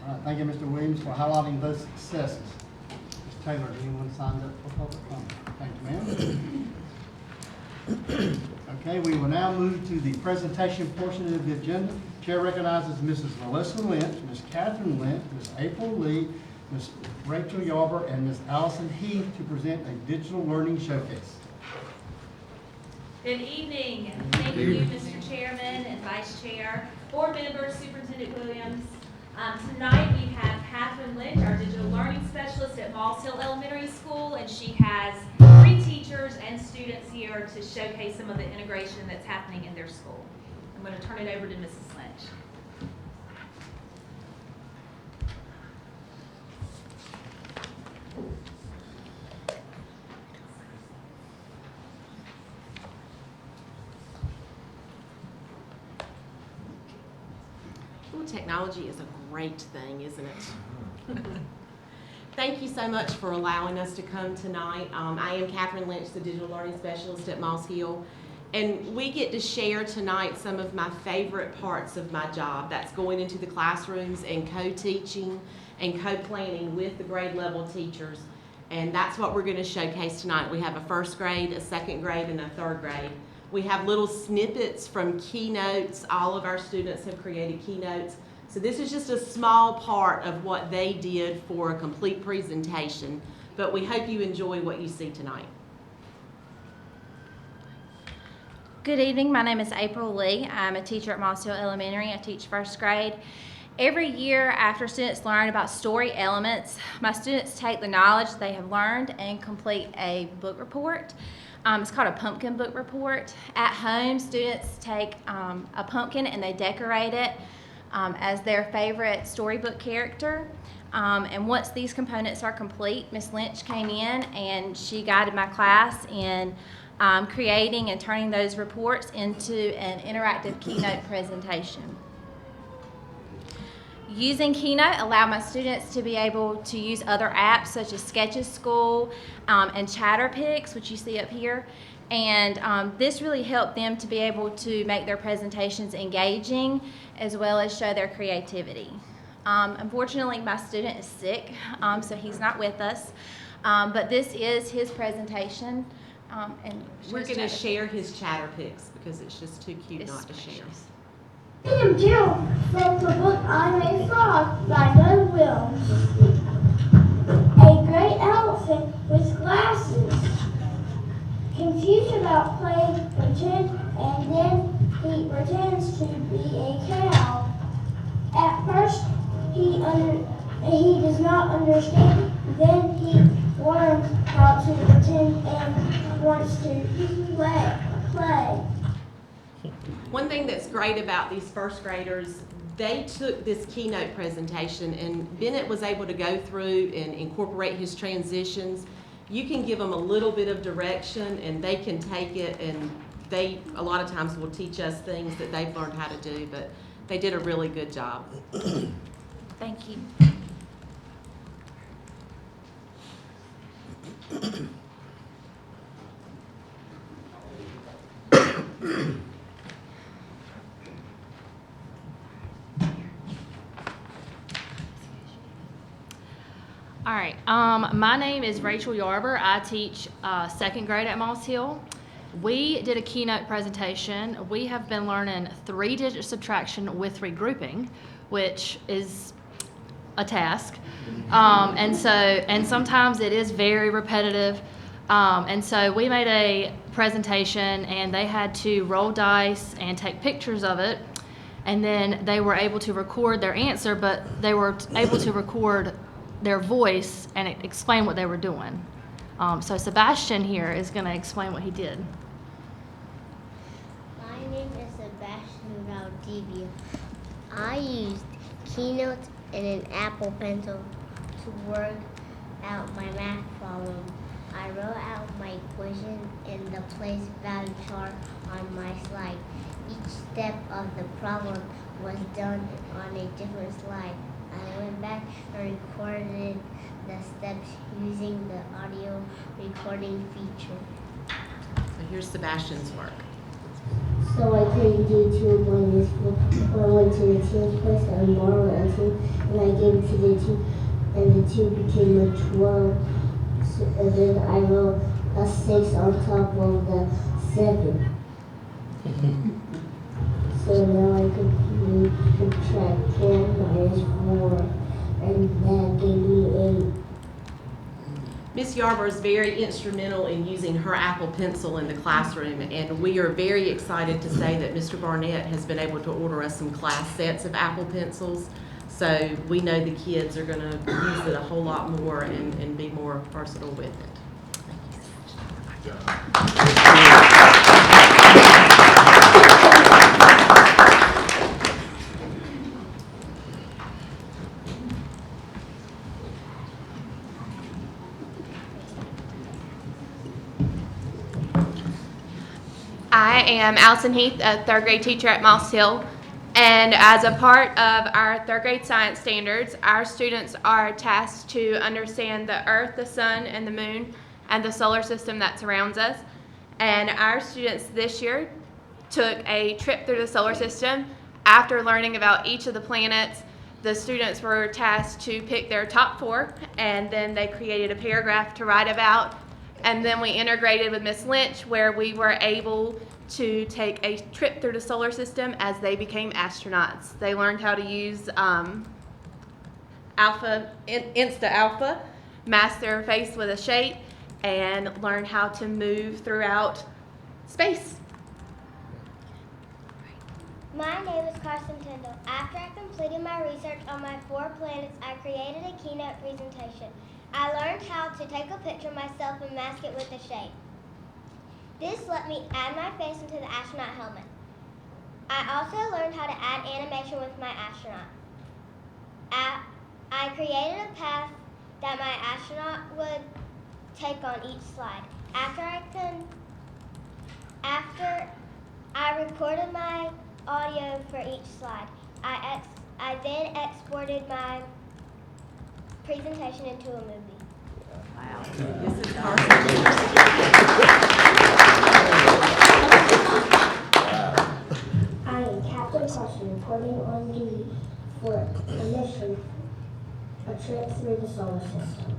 All right, thank you, Mr. Williams, for highlighting those successes. Ms. Taylor, anyone signed up for public comment? Thank you, ma'am. Okay, we will now move to the presentation portion of the agenda. Chair recognizes Mrs. Melissa Lynch, Ms. Catherine Lynch, Ms. April Lee, Ms. Rachel Yarber, and Ms. Allison Heath to present a digital learning showcase. Good evening. Thank you, Mr. Chairman and Vice Chair, board members, Superintendent Williams. Tonight we have Catherine Lynch, our digital learning specialist at Moss Hill Elementary School, and she has 3 teachers and students here to showcase some of the integration that's happening in their school. I'm going to turn it over to Mrs. Lynch. Well, technology is a great thing, isn't it? Thank you so much for allowing us to come tonight. I am Catherine Lynch, the Digital Learning Specialist at Moss Hill, and we get to share tonight some of my favorite parts of my job. That's going into the classrooms and co-teaching and co-planning with the grade level teachers, and that's what we're going to showcase tonight. We have a 1st grade, a 2nd grade, and a 3rd grade. We have little snippets from keynotes. All of our students have created keynotes. So this is just a small part of what they did for a complete presentation, but we hope you enjoy what you see tonight. Good evening, my name is April Lee. I'm a teacher at Moss Hill Elementary. I teach 1st grade. Every year after students learn about story elements, my students take the knowledge they have learned and complete a book report. It's called a pumpkin book report. At home, students take a pumpkin and they decorate it as their favorite storybook character. And once these components are complete, Ms. Lynch came in and she guided my class in creating and turning those reports into an interactive Keynote presentation. Using Keynote allowed my students to be able to use other apps such as Sketches School and Chatterpix, which you see up here. And this really helped them to be able to make their presentations engaging as well as show their creativity. Unfortunately, my student is sick, so he's not with us. But this is his presentation. And We're going to share his chatter pics because it's just too cute not to share. I am Jill from the book I'm a Frog by Doug Williams. A great elephant with glasses. Confused about playing pretend, and then he pretends to be a cow. At first, he does not understand. Then he learns how to pretend and wants to play. One thing that's great about these first graders, they took this keynote presentation and Bennett was able to go through and incorporate his transitions. You can give them a little bit of direction and they can take it, and they a lot of times will teach us things that they've learned how to do, but they did a really good job. Thank you. All right, my name is Rachel Yarber. I teach second grade at Moss Hill. We did a keynote presentation. We have been learning 3-digit subtraction with regrouping, which is a task. And sometimes it is very repetitive. And so we made a presentation and they had to roll dice and take pictures of it. And then they were able to record their answer, but they were able to record their voice and explain what they were doing. So Sebastian here is going to explain what he did. My name is Sebastian Valdivia. I used Keynote and an Apple Pencil to work out my math problem. I wrote out my equation in the place value chart on my slide. Each step of the problem was done on a different slide. I went back and recorded the steps using the audio recording feature. So here's Sebastian's work. So I couldn't do 2 minus 4. I went to the 10th place and borrowed a 2, and I gave it to the 2, and the 2 became a 12. So, and then I wrote a 6 on top of the 7. So now I could subtract 10 minus 4, and that gave me 8. Miss Yarber is very instrumental in using her Apple Pencil in the classroom, and we are very excited to say that Mr. Barnett has been able to order us some class sets of Apple Pencils. So we know the kids are going to use it a whole lot more and be more versatile with it. I am Allison Heath, a third grade teacher at Moss Hill. And as a part of our third grade science standards, our students are tasked to understand the earth, the sun, and the moon, and the solar system that surrounds us. And our students this year took a trip through the solar system. After learning about each of the planets, the students were tasked to pick their top 4, and then they created a paragraph to write about. And then we integrated with Miss Lynch, where we were able to take a trip through the solar system as they became astronauts. They learned how to use Insta-Alpha, mask their face with a shape, and learn how to move throughout space. My name is Carson Tyndall. After I completed my research on my 4 planets, I created a keynote presentation. I learned how to take a picture of myself and mask it with a shape. This let me add my face into the astronaut helmet. I also learned how to add animation with my astronaut. I created a path that my astronaut would take on each slide. After I recorded my audio for each slide, I then exported my presentation into a movie. Wow. This is Carson. I am Captain Carson, reporting on duty for a mission, a trip through the solar system.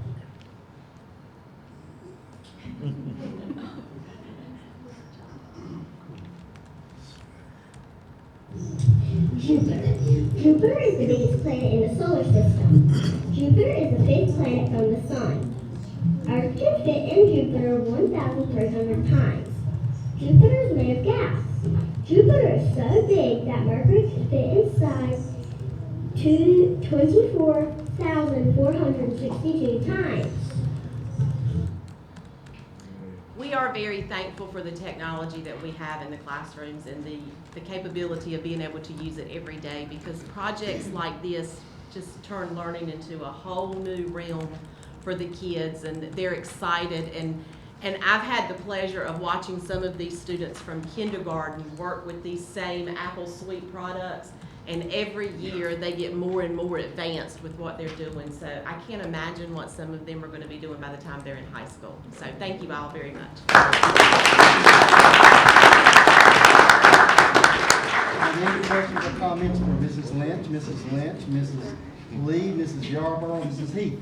Jupiter is the biggest planet in the solar system. Jupiter is the fifth planet from the sun. Earth can fit in Jupiter 1,300 times. Jupiter is made of gas. Jupiter is so big that Mercury can fit inside 24,462 times. We are very thankful for the technology that we have in the classrooms and the capability of being able to use it every day, because projects like this just turn learning into a whole new realm for the kids, and they're excited. And I've had the pleasure of watching some of these students from kindergarten work with these same Apple Suite products, and every year they get more and more advanced with what they're doing. So I can't imagine what some of them are going to be doing by the time they're in high school. So thank you all very much. Are there any questions or comments for Mrs. Lynch, Mrs. Lee, Mrs. Yarborough, Mrs. Heath?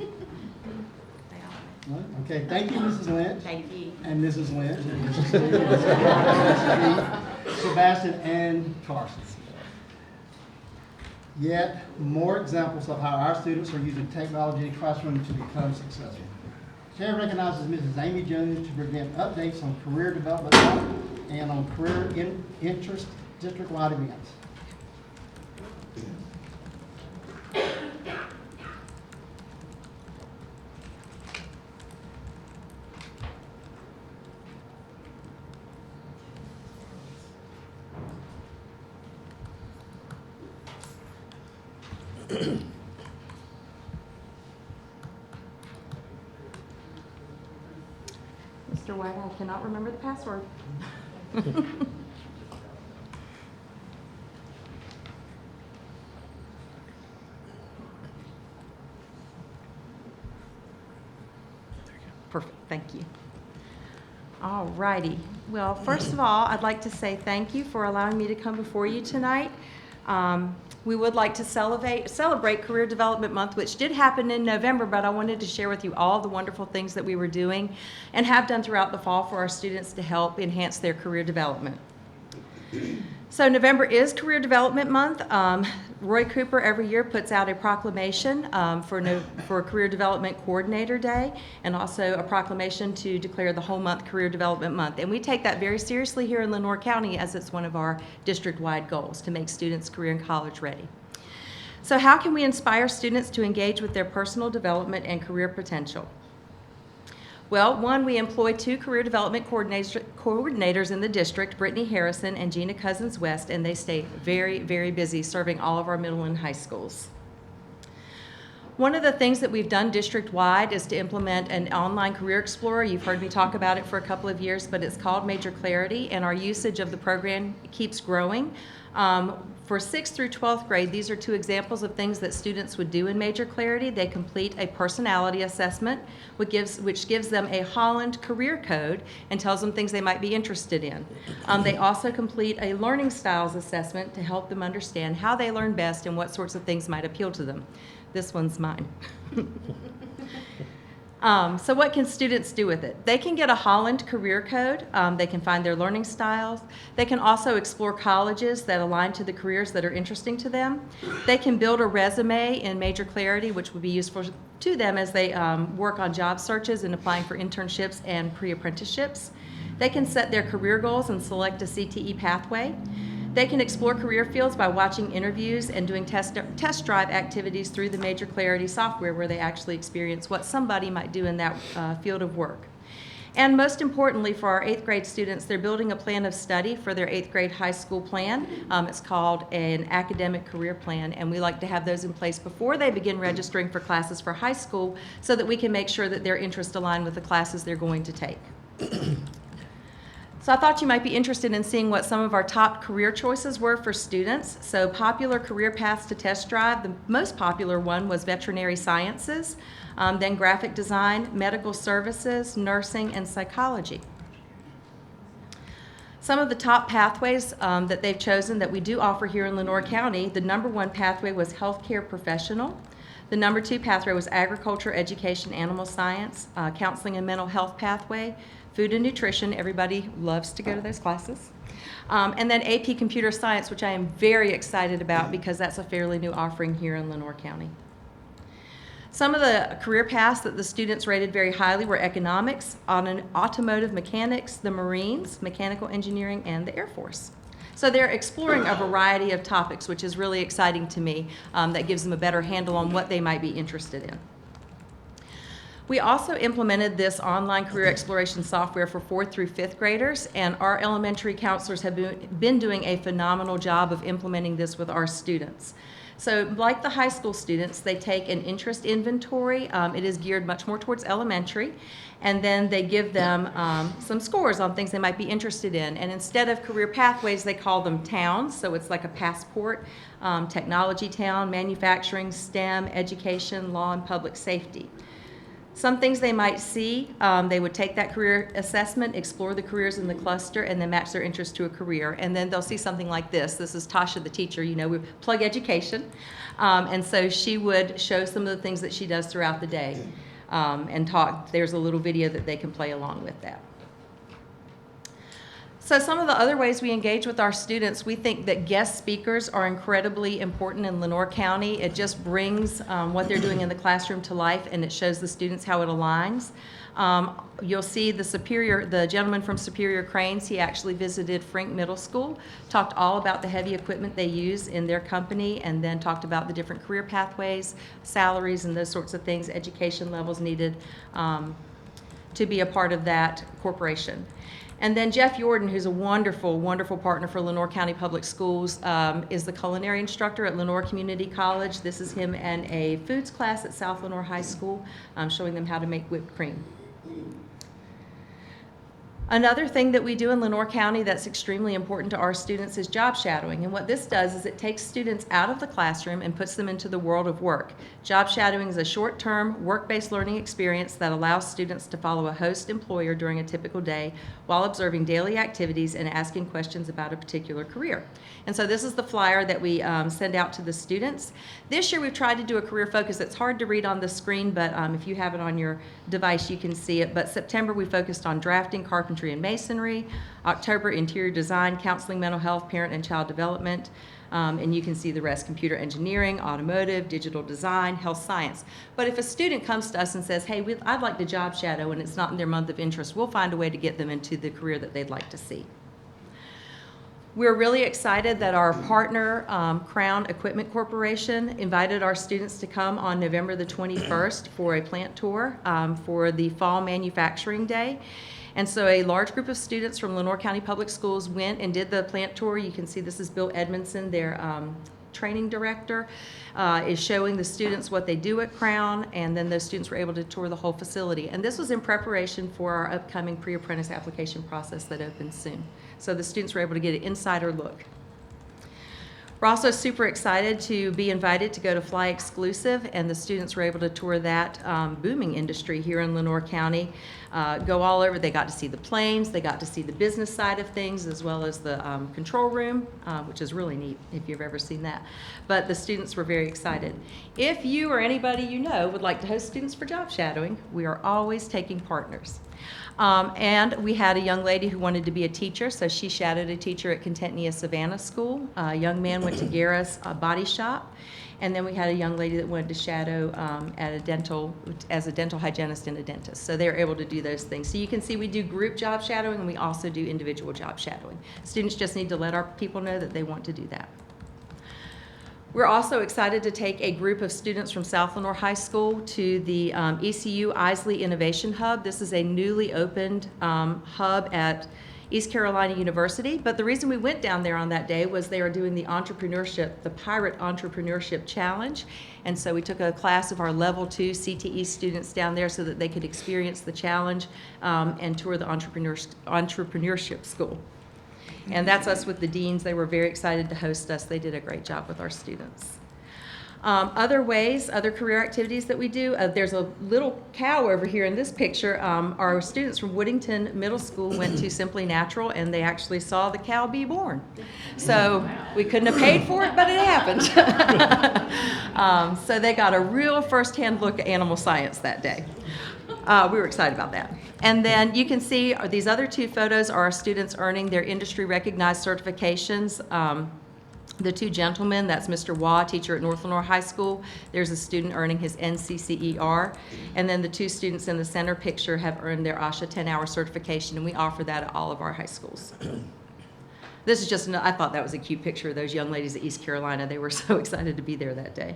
No? Okay, thank you, Mrs. Lynch. Thank you. And Mrs. Lynch, and Mrs. Lee, Mrs. Yarborough, Mrs. Heath, Sebastian, and Carson. Yet more examples of how our students are using technology in the classroom to become successful. Chair recognizes Mrs. Amy Jones to present updates on career development and on career interest district-wide events. Mr. White, I cannot remember the password. Perfect, thank you. All righty. Well, first of all, I'd like to say thank you for allowing me to come before you tonight. We would like to celebrate Career Development Month, which did happen in November, but I wanted to share with you all the wonderful things that we were doing and have done throughout the fall for our students to help enhance their career development. So November is Career Development Month. Roy Cooper every year puts out a proclamation for Career Development Coordinator Day, and also a proclamation to declare the whole month Career Development Month. And we take that very seriously here in Lenoir County, as it's one of our district-wide goals to make students career and college ready. So how can we inspire students to engage with their personal development and career potential? Well, one, we employ 2 career development coordinators in the district, Brittany Harrison and Gina Cousins-West, and they stay very, very busy serving all of our middle and high schools. One of the things that we've done district-wide is to implement an online career explorer. You've heard me talk about it for a couple of years, but it's called Major Clarity, and our usage of the program keeps growing. For 6th through 12th grade, these are 2 examples of things that students would do in Major Clarity. They complete a personality assessment, which gives them a Holland career code and tells them things they might be interested in. They also complete a learning styles assessment to help them understand how they learn best and what sorts of things might appeal to them. This one's mine. So what can students do with it? They can get a Holland career code. They can find their learning styles. They can also explore colleges that align to the careers that are interesting to them. They can build a resume in Major Clarity, which would be useful to them as they work on job searches and applying for internships and pre-apprenticeships. They can set their career goals and select a CTE pathway. They can explore career fields by watching interviews and doing test drive activities through the Major Clarity software, where they actually experience what somebody might do in that field of work. And most importantly, for our 8th grade students, they're building a plan of study for their 8th grade high school plan. It's called an academic career plan, and we like to have those in place before they begin registering for classes for high school, so that we can make sure that their interests align with the classes they're going to take. So I thought you might be interested in seeing what some of our top career choices were for students. So popular career paths to test drive, the most popular one was veterinary sciences, then graphic design, medical services, nursing, and psychology. Some of the top pathways that they've chosen that we do offer here in Lenoir County, the #1 pathway was healthcare professional. The #2 pathway was agriculture, education, animal science, counseling and mental health pathway, food and nutrition. Everybody loves to go to those classes. And then AP Computer Science, which I am very excited about because that's a fairly new offering here in Lenoir County. Some of the career paths that the students rated very highly were economics, automotive mechanics, the Marines, mechanical engineering, and the Air Force. So they're exploring a variety of topics, which is really exciting to me. That gives them a better handle on what they might be interested in. We also implemented this online career exploration software for 4th through 5th graders, and our elementary counselors have been doing a phenomenal job of implementing this with our students. So like the high school students, they take an interest inventory. It is geared much more towards elementary. And then they give them some scores on things they might be interested in. And instead of career pathways, they call them towns. So it's like a passport, technology town, manufacturing, STEM, education, law, and public safety. Some things they might see, they would take that career assessment, explore the careers in the cluster, and then match their interest to a career. And then they'll see something like this. This is Tasha, the teacher. You know, we plug education. And so she would show some of the things that she does throughout the day and talk. There's a little video that they can play along with that. So some of the other ways we engage with our students, we think that guest speakers are incredibly important in Lenoir County. It just brings what they're doing in the classroom to life, and it shows the students how it aligns. You'll see the gentleman from Superior Cranes, he actually visited Frink Middle School, talked all about the heavy equipment they use in their company, and then talked about the different career pathways, salaries, and those sorts of things, education levels needed to be a part of that corporation. And then Jeff Jordan, who's a wonderful, wonderful partner for Lenoir County Public Schools, is the culinary instructor at Lenoir Community College. This is him and a foods class at South Lenoir High School, showing them how to make whipped cream. Another thing that we do in Lenoir County that's extremely important to our students is job shadowing. And what this does is it takes students out of the classroom and puts them into the world of work. Job shadowing is a short-term, work-based learning experience that allows students to follow a host employer during a typical day while observing daily activities and asking questions about a particular career. And so this is the flyer that we send out to the students. This year we've tried to do a career focus. It's hard to read on the screen, but if you have it on your device, you can see it. But September we focused on drafting, carpentry, and masonry. October, interior design, counseling, mental health, parent and child development. And you can see the rest: computer engineering, automotive, digital design, health science. But if a student comes to us and says, hey, I'd like to job shadow, and it's not in their month of interest, we'll find a way to get them into the career that they'd like to see. We're really excited that our partner, Crown Equipment Corporation, invited our students to come on November the 21st for a plant tour for the Fall Manufacturing Day. And so a large group of students from Lenoir County Public Schools went and did the plant tour. You can see this is Bill Edmondson, their training director, is showing the students what they do at Crown, and then those students were able to tour the whole facility. And this was in preparation for our upcoming pre-apprentice application process that opens soon. So the students were able to get an insider look. We're also super excited to be invited to go to Fly Exclusive, and the students were able to tour that booming industry here in Lenoir County. Go all over. They got to see the planes, they got to see the business side of things, as well as the control room, which is really neat if you've ever seen that. But the students were very excited. If you or anybody you know would like to host students for job shadowing, we are always taking partners. And we had a young lady who wanted to be a teacher, so she shadowed a teacher at Contentnia Savannah School. A young man went to Guerra's Body Shop. And then we had a young lady that wanted to shadow as a dental hygienist and a dentist. So they were able to do those things. So you can see we do group job shadowing, and we also do individual job shadowing. Students just need to let our people know that they want to do that. We're also excited to take a group of students from South Lenoir High School to the ECU Isley Innovation Hub. This is a newly opened hub at East Carolina University. But the reason we went down there on that day was they were doing the Pirate Entrepreneurship Challenge. And so we took a class of our level 2 CTE students down there so that they could experience the challenge and tour the entrepreneurship school. And that's us with the deans. They were very excited to host us. They did a great job with our students. Other ways, other career activities that we do, there's a little cow over here in this picture. Our students from Woodington Middle School went to Simply Natural, and they actually saw the cow be born. So we couldn't have paid for it, but it happened. So they got a real first-hand look at animal science that day. We were excited about that. And then you can see these other two photos are our students earning their industry-recognized certifications. The two gentlemen, that's Mr. Waugh, teacher at North Lenore High School. There's a student earning his NCCER. And then the two students in the center picture have earned their ASHA 10-hour certification, and we offer that at all of our high schools. This is just, I thought that was a cute picture of those young ladies at East Carolina. They were so excited to be there that day.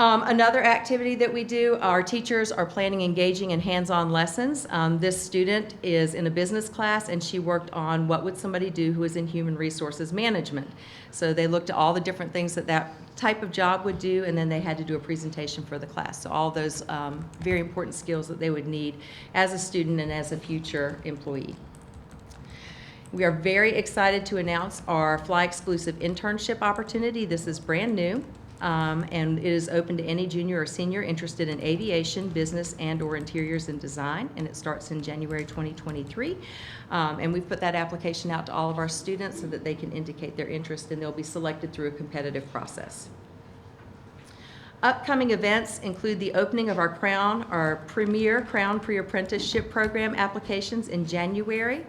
Another activity that we do, our teachers are planning engaging in hands-on lessons. This student is in a business class, and she worked on what would somebody do who is in human resources management. So they looked at all the different things that that type of job would do, and then they had to do a presentation for the class. So all those very important skills that they would need as a student and as a future employee. We are very excited to announce our Fly Exclusive internship opportunity. This is brand new. And it is open to any junior or senior interested in aviation, business, and/or interiors and design, and it starts in January 2023. And we've put that application out to all of our students so that they can indicate their interest, and they'll be selected through a competitive process. Upcoming events include the opening of our premier Crown Pre-Apprenticeship Program applications in January.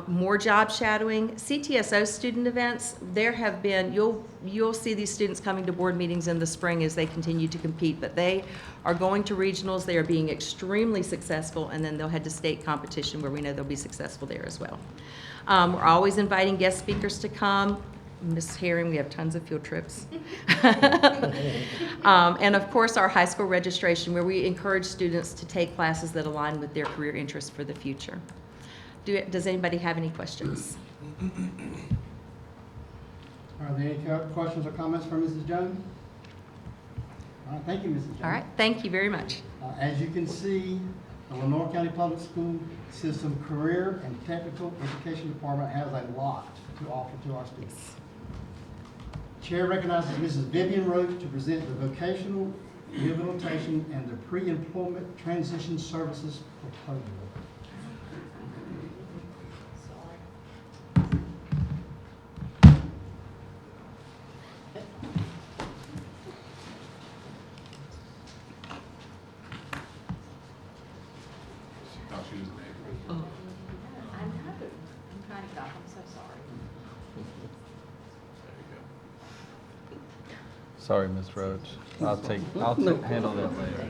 More job shadowing, CTSO student events. There have been, you'll see these students coming to board meetings in the spring as they continue to compete, but they are going to regionals. They are being extremely successful, and then they'll head to state competition where we know they'll be successful there as well. We're always inviting guest speakers to come. Ms. Herring, we have tons of field trips. And of course, our high school registration, where we encourage students to take classes that align with their career interests for the future. Does anybody have any questions? Are there any questions or comments from Mrs. Jones? All right, thank you, Mrs. Jones. All right, thank you very much. As you can see, the Lenore County Public School System Career and Technical Education Department has a lot to offer to our students. Chair recognizes Mrs. Vivian Roach to present the Vocational Rehabilitation and the Pre-Employment Transition Services proposal. Sorry, Ms. Roach. I'll handle that later.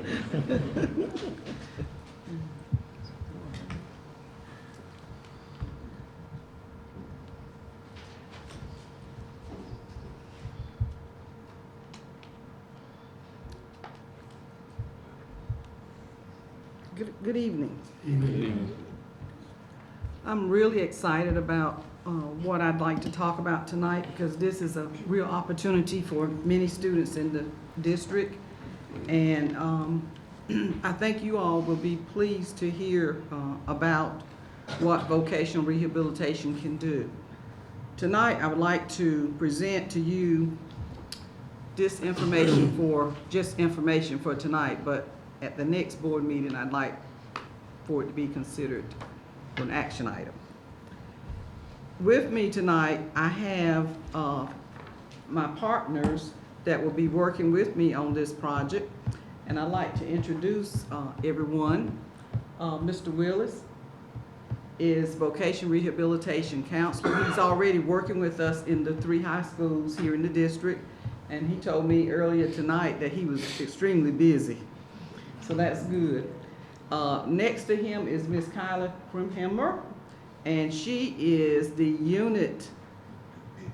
Good evening. I'm really excited about what I'd like to talk about tonight, because this is a real opportunity for many students in the district. And I think you all will be pleased to hear about what vocational rehabilitation can do. Tonight, I would like to present to you this information just information for tonight, but at the next board meeting, I'd like for it to be considered an action item. With me tonight, I have my partners that will be working with me on this project, and I'd like to introduce everyone. Mr. Willis is Vocational Rehabilitation Counselor. He's already working with us in the 3 high schools here in the district, and he told me earlier tonight that he was extremely busy. So that's good. Next to him is Miss Kyla Krimhammer, and she is the unit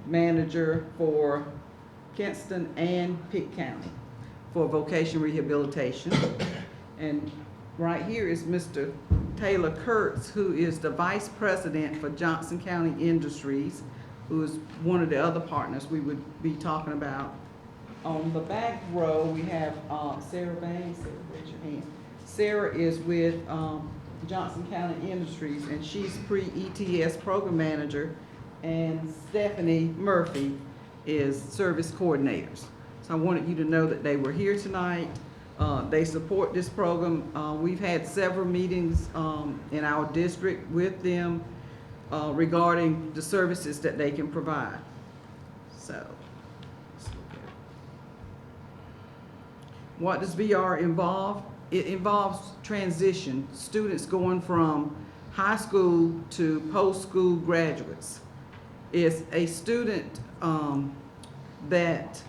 manager for Kinston and Pitt County for vocational rehabilitation. And right here is Mr. Taylor Kurtz, who is the vice president for Johnson County Industries, who is one of the other partners we would be talking about. On the back row, we have Sarah Banks. Sarah, raise your hand. Sarah is with Johnson County Industries, and she's pre-ETS program manager, and Stephanie Murphy is service coordinators. So I wanted you to know that they were here tonight. They support this program. We've had several meetings in our district with them regarding the services that they can provide. So, what does VR involve? it involves transition, students going from high school to post-school graduates. It's a student that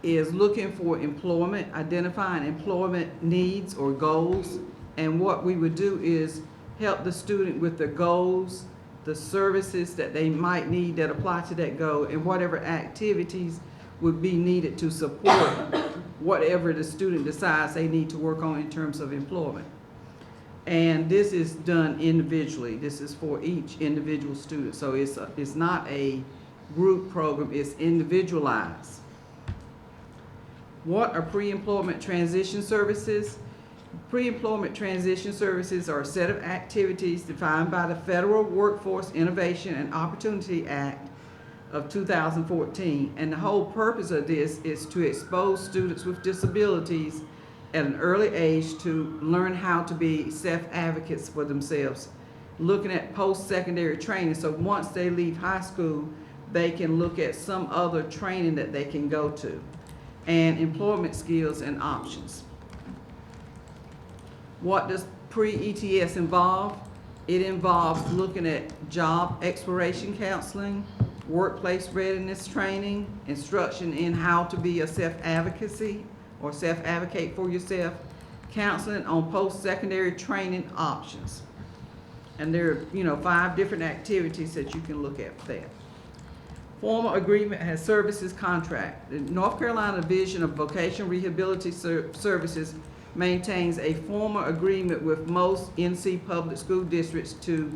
is looking for employment, identifying employment needs or goals, and what we would do is help the student with the goals, the services that they might need that apply to that goal, and whatever activities would be needed to support whatever the student decides they need to work on in terms of employment. And this is done individually. This is for each individual student. So it's not a group program, it's individualized. What are pre-employment transition services? Pre-employment transition services are a set of activities defined by the Federal Workforce Innovation and Opportunity Act of 2014. And the whole purpose of this is to expose students with disabilities at an early age to learn how to be self-advocates for themselves, looking at post-secondary training. So once they leave high school, they can look at some other training that they can go to, and employment skills and options. What does pre-ETS involve? It involves looking at job exploration counseling, workplace readiness training, instruction in how to be a self-advocacy or self-advocate for yourself, counseling on post-secondary training options. And there are, 5 different activities that you can look at for that. Formal agreement has services contract. The North Carolina Division of Vocational Rehabilitation Services maintains a formal agreement with most NC public school districts to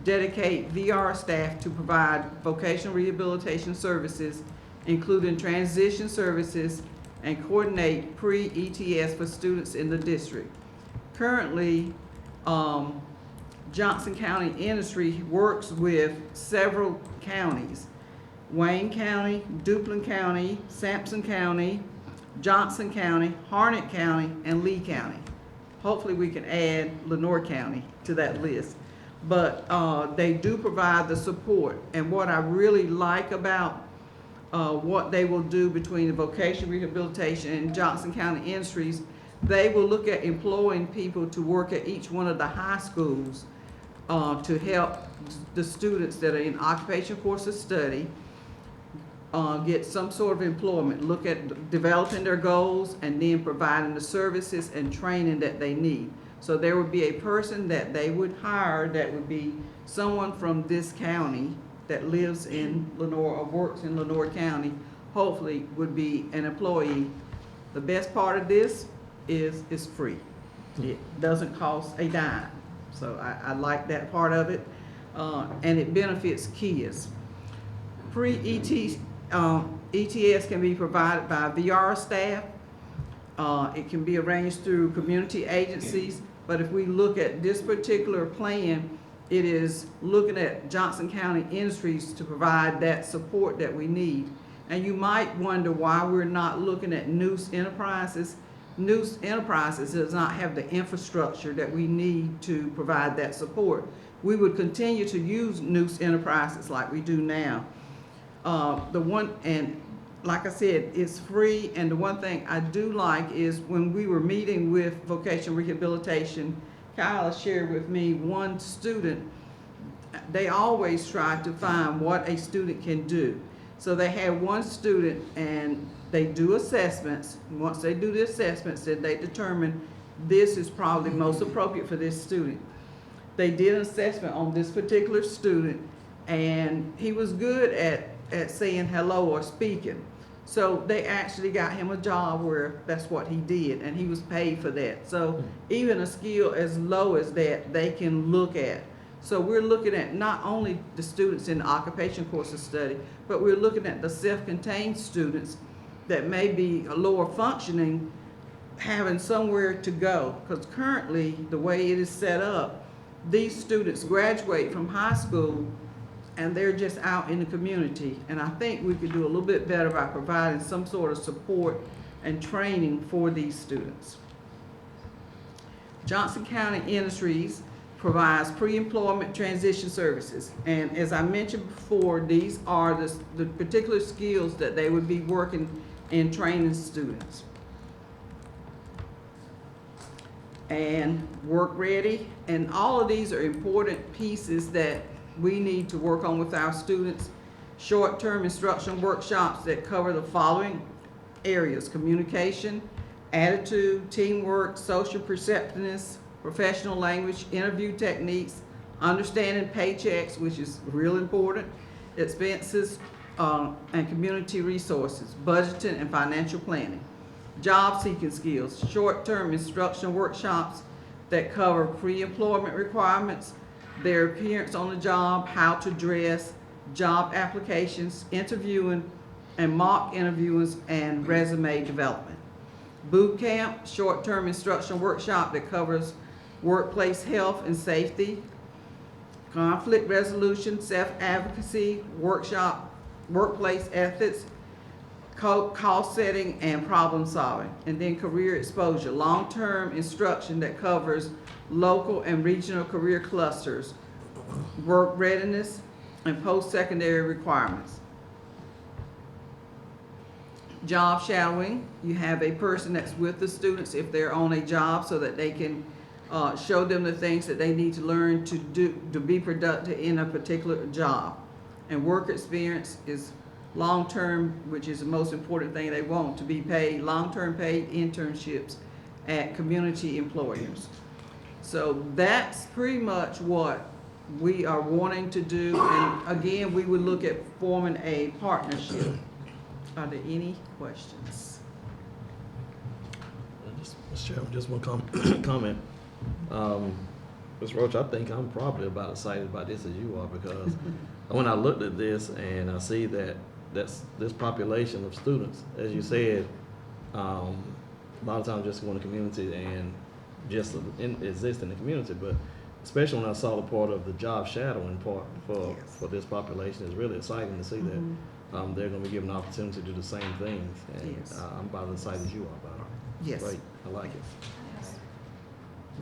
dedicate VR staff to provide vocational rehabilitation services, including transition services, and coordinate pre-ETS for students in the district. Currently, Johnson County Industry works with several counties: Wayne County, Duplin County, Sampson County, Johnson County, Harnett County, and Lee County. Hopefully we can add Lenoir County to that list. But they do provide the support. And what I really like about what they will do between the vocational rehabilitation and Johnson County Industries, they will look at employing people to work at each one of the high schools to help the students that are in occupation course of study get some sort of employment, look at developing their goals, and then providing the services and training that they need. So there would be a person that they would hire that would be someone from this county that lives in Lenoir or works in Lenoir County, hopefully would be an employee. The best part of this is it's free. It doesn't cost a dime. So I like that part of it. And it benefits kids. Pre-ETS can be provided by VR staff. It can be arranged through community agencies. But if we look at this particular plan, it is looking at Johnson County Industries to provide that support that we need. And you might wonder why we're not looking at Noose Enterprises. Noose Enterprises does not have the infrastructure that we need to provide that support. We would continue to use Noose Enterprises like we do now. And like I said, it's free, and the one thing I do like is when we were meeting with vocational rehabilitation, Kyle shared with me one student, they always try to find what a student can do. So they had one student and they do assessments. Once they do the assessments, then they determine this is probably most appropriate for this student. They did an assessment on this particular student, and he was good at saying hello or speaking. So they actually got him a job where that's what he did, and he was paid for that. So even a skill as low as that, they can look at. So we're looking at not only the students in the occupation course of study, but we're looking at the self-contained students that may be lower functioning, having somewhere to go. Because currently, the way it is set up, these students graduate from high school and they're just out in the community. And I think we could do a little bit better by providing some sort of support and training for these students. Johnson County Industries provides pre-employment transition services. And as I mentioned before, these are the particular skills that they would be working in training students. and work ready. And all of these are important pieces that we need to work on with our students. Short-term instruction workshops that cover the following areas: communication, attitude, teamwork, social perceptiveness, professional language, interview techniques, understanding paychecks, which is real important, expenses, and community resources, budgeting and financial planning. Job seeking skills, short-term instruction workshops that cover pre-employment requirements, their appearance on the job, how to dress, job applications, interviewing and mock interviews, and resume development. Boot camp, short-term instruction workshop that covers workplace health and safety, conflict resolution, self-advocacy, workshop, workplace ethics, cost setting, and problem solving. And then career exposure, long-term instruction that covers local and regional career clusters, work readiness, and post-secondary requirements. Job shadowing, you have a person that's with the students if they're on a job so that they can show them the things that they need to learn to do to be productive in a particular job. And work experience is long-term, which is the most important thing they want, to be paid, long-term paid internships at community employers. So that's pretty much what we are wanting to do. And again, we would look at forming a partnership. Are there any questions? Mr. Chairman, just one comment. Ms. Roach, I think I'm probably about as excited about this as you are, because when I looked at this and I see that this population of students, as you said, a lot of times just go in the community and just exist in the community, but especially when I saw the part of the job shadowing part for this population, it's really exciting to see that they're going to be given an opportunity to do the same things, and I'm about as excited as you are about it. Yes. Great, I like it.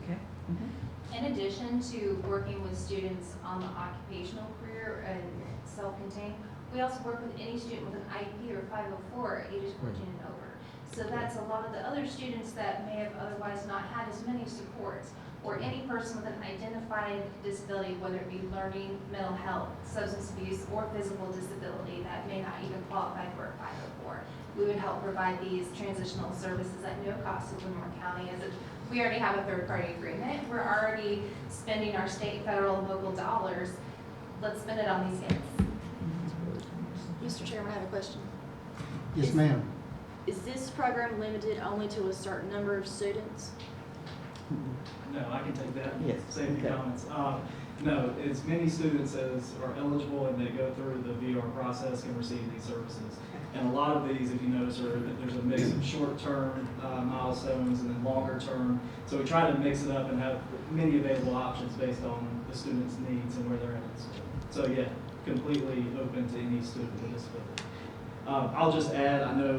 Okay. In addition to working with students on the occupational career and self-contained, we also work with any student with an IEP or 504 ages 14 and over. So that's a lot of the other students that may have otherwise not had as many supports, or any person with an identified disability, whether it be learning, mental health, substance abuse, or physical disability that may not even qualify for a 504. We would help provide these transitional services at no cost to Lenore County, as we already have a third-party agreement. We're already spending our state, federal, and local dollars. Let's spend it on these kids. Mr. Chairman, I have a question. Yes, ma'am. Is this program limited only to a certain number of students? No, I can take that. Yes. Say a few comments. No, as many students as are eligible and they go through the VR process can receive these services. And a lot of these, if you notice, there's a mix of short-term milestones and then longer-term. So we try to mix it up and have many available options based on the student's needs and where they're at in school. So yeah, completely open to any student with disability. I'll just add, I know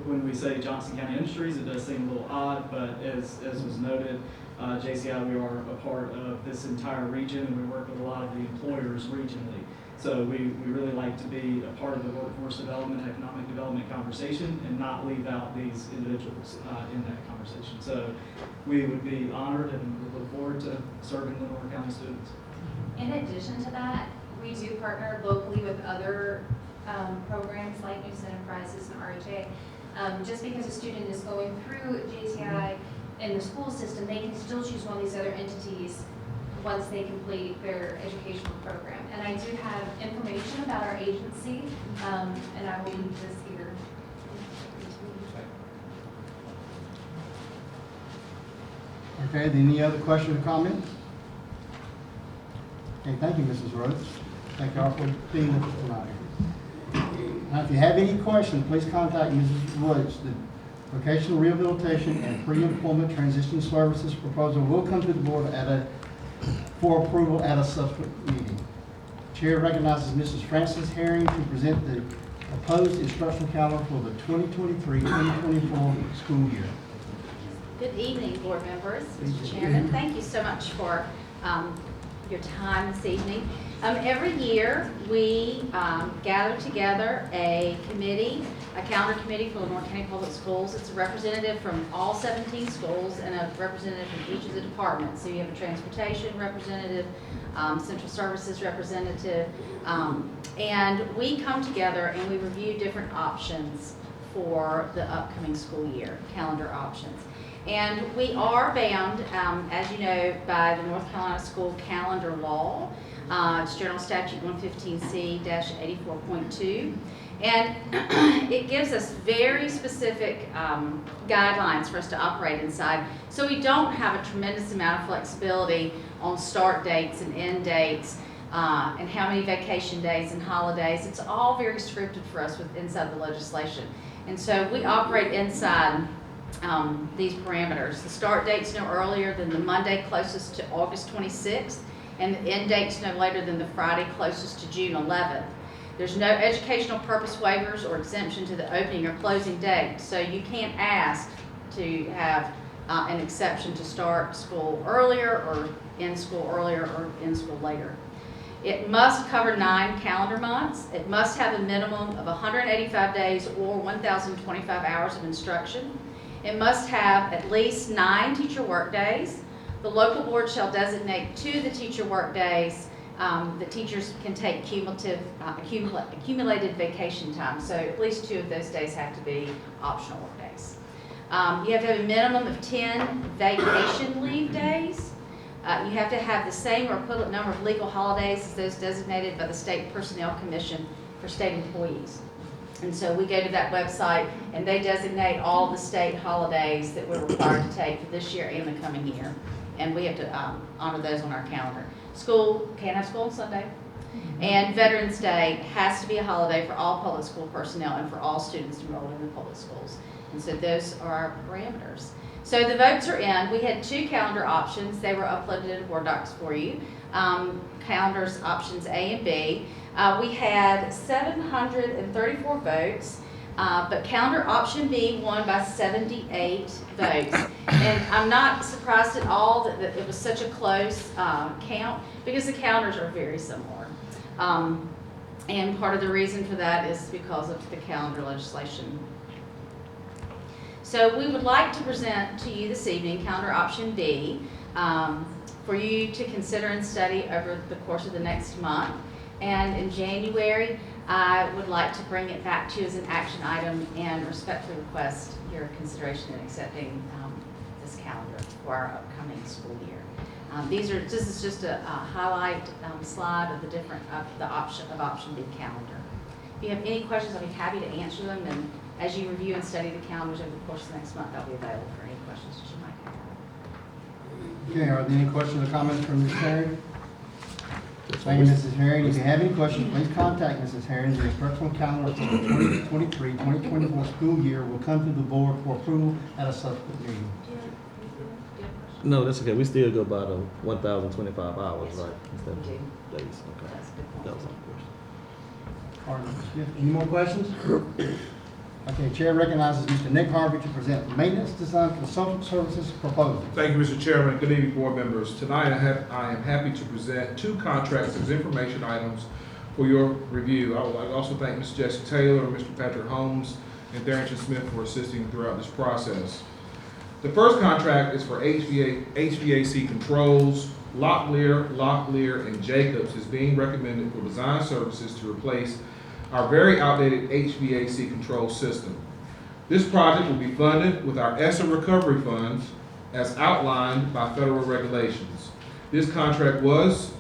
when we say Johnson County Industries, it does seem a little odd, but as was noted, JCI, we are a part of this entire region, and we work with a lot of the employers regionally. So we really like to be a part of the workforce development, economic development conversation, and not leave out these individuals in that conversation. So we would be honored and we look forward to serving Lenore County students. In addition to that, we do partner locally with other programs like New Enterprises and RHA. Just because a student is going through JCI in the school system, they can still choose one of these other entities once they complete their educational program. And I do have information about our agency, and I will leave this here. Okay, any other questions or comments? Okay, thank you, Mrs. Rhodes. Thank you all for being with us tonight. Now, if you have any questions, please contact Mrs. Rhodes. The Vocational Rehabilitation and Pre-Employment Transition Services proposal will come to the board for approval at a subsequent meeting. Chair recognizes Mrs. Frances Herring to present the proposed instructional calendar for the 2023-2024 school year. Good evening, board members. Mr. Chairman, thank you so much for your time this evening. Every year, we gather together a committee, a calendar committee for Lenore County Public Schools. It's a representative from all 17 schools and a representative from each of the departments. So you have a transportation representative, central services representative, and we come together and we review different options for the upcoming school year, calendar options. And we are bound, as you know, by the North Carolina School Calendar Law. It's General Statute 115C-84.2. And it gives us very specific guidelines for us to operate inside. So we don't have a tremendous amount of flexibility on start dates and end dates and how many vacation days and holidays. It's all very scripted for us inside the legislation. And so we operate inside these parameters. The start date's no earlier than the Monday closest to August 26th, and the end date's no later than the Friday closest to June 11th. There's no educational purpose waivers or exemption to the opening or closing date, so you can't ask to have an exception to start school earlier or end school earlier or end school later. It must cover 9 calendar months. It must have a minimum of 185 days or 1,025 hours of instruction. It must have at least 9 teacher work days. The local board shall designate 2 of the teacher work days that teachers can take accumulated vacation time. So at least 2 of those days have to be optional work days. You have to have a minimum of 10 vacation leave days. You have to have the same or equivalent number of legal holidays as those designated by the State Personnel Commission for state employees. And so we go to that website and they designate all the state holidays that we're required to take for this year and the coming year. And we have to honor those on our calendar. School, can't have school on Sunday. And Veterans Day has to be a holiday for all public school personnel and for all students enrolled in the public schools. And so those are our parameters. So the votes are in. We had 2 calendar options. They were uploaded in Word docs for you. Calendars options A and B. We had 734 votes, but calendar option B won by 78 votes. And I'm not surprised at all that it was such a close count because the calendars are very similar. And part of the reason for that is because of the calendar legislation. So we would like to present to you this evening calendar option B for you to consider and study over the course of the next month. And in January, I would like to bring it back to you as an action item and respectfully request your consideration in accepting this calendar for our upcoming school year. This is just a highlight slide of the different option B calendar. If you have any questions, I'll be happy to answer them. And as you review and study the calendars over the course of the next month, I'll be available for any questions that you might have. Okay, are there any questions or comments from Ms. Herring? Thank you, Mrs. Herring. If you have any questions, please contact Mrs. Herring. The instructional calendar for the 2023-2024 school year will come to the board for approval at a subsequent meeting. No, that's okay. We still go by the 1,025 hours, right? Instead of days. Okay. That was my question. All right, Mr. Smith, any more questions? Okay, Chair recognizes Mr. Nick Harvey to present maintenance design consultant services proposal. Thank you, Mr. Chairman. Good evening, board members. Tonight, I am happy to present 2 contracts as information items for your review. I would like to also thank Ms. Jessie Taylor, Mr. Patrick Holmes, and Darrington Smith for assisting throughout this process. The first contract is for HVAC controls. Locklear, and Jacobs is being recommended for design services to replace our very outdated HVAC control system. This project will be funded with our ESSA recovery funds as outlined by federal regulations. This contract was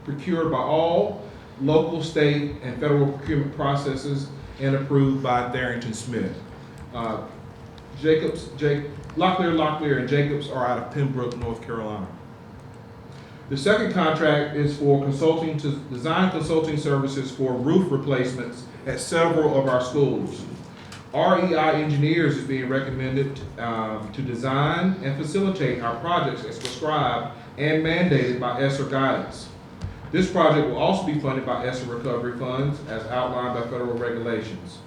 procured by all local, state, and federal procurement processes and approved by Darrington Smith. Locklear, and Jacobs are out of Pembroke, North Carolina. The second contract is for design consulting services for roof replacements at several of our schools. REI Engineers is being recommended to design and facilitate our projects as prescribed and mandated by ESSA guidance. This project will also be funded by ESSA recovery funds as outlined by federal regulations.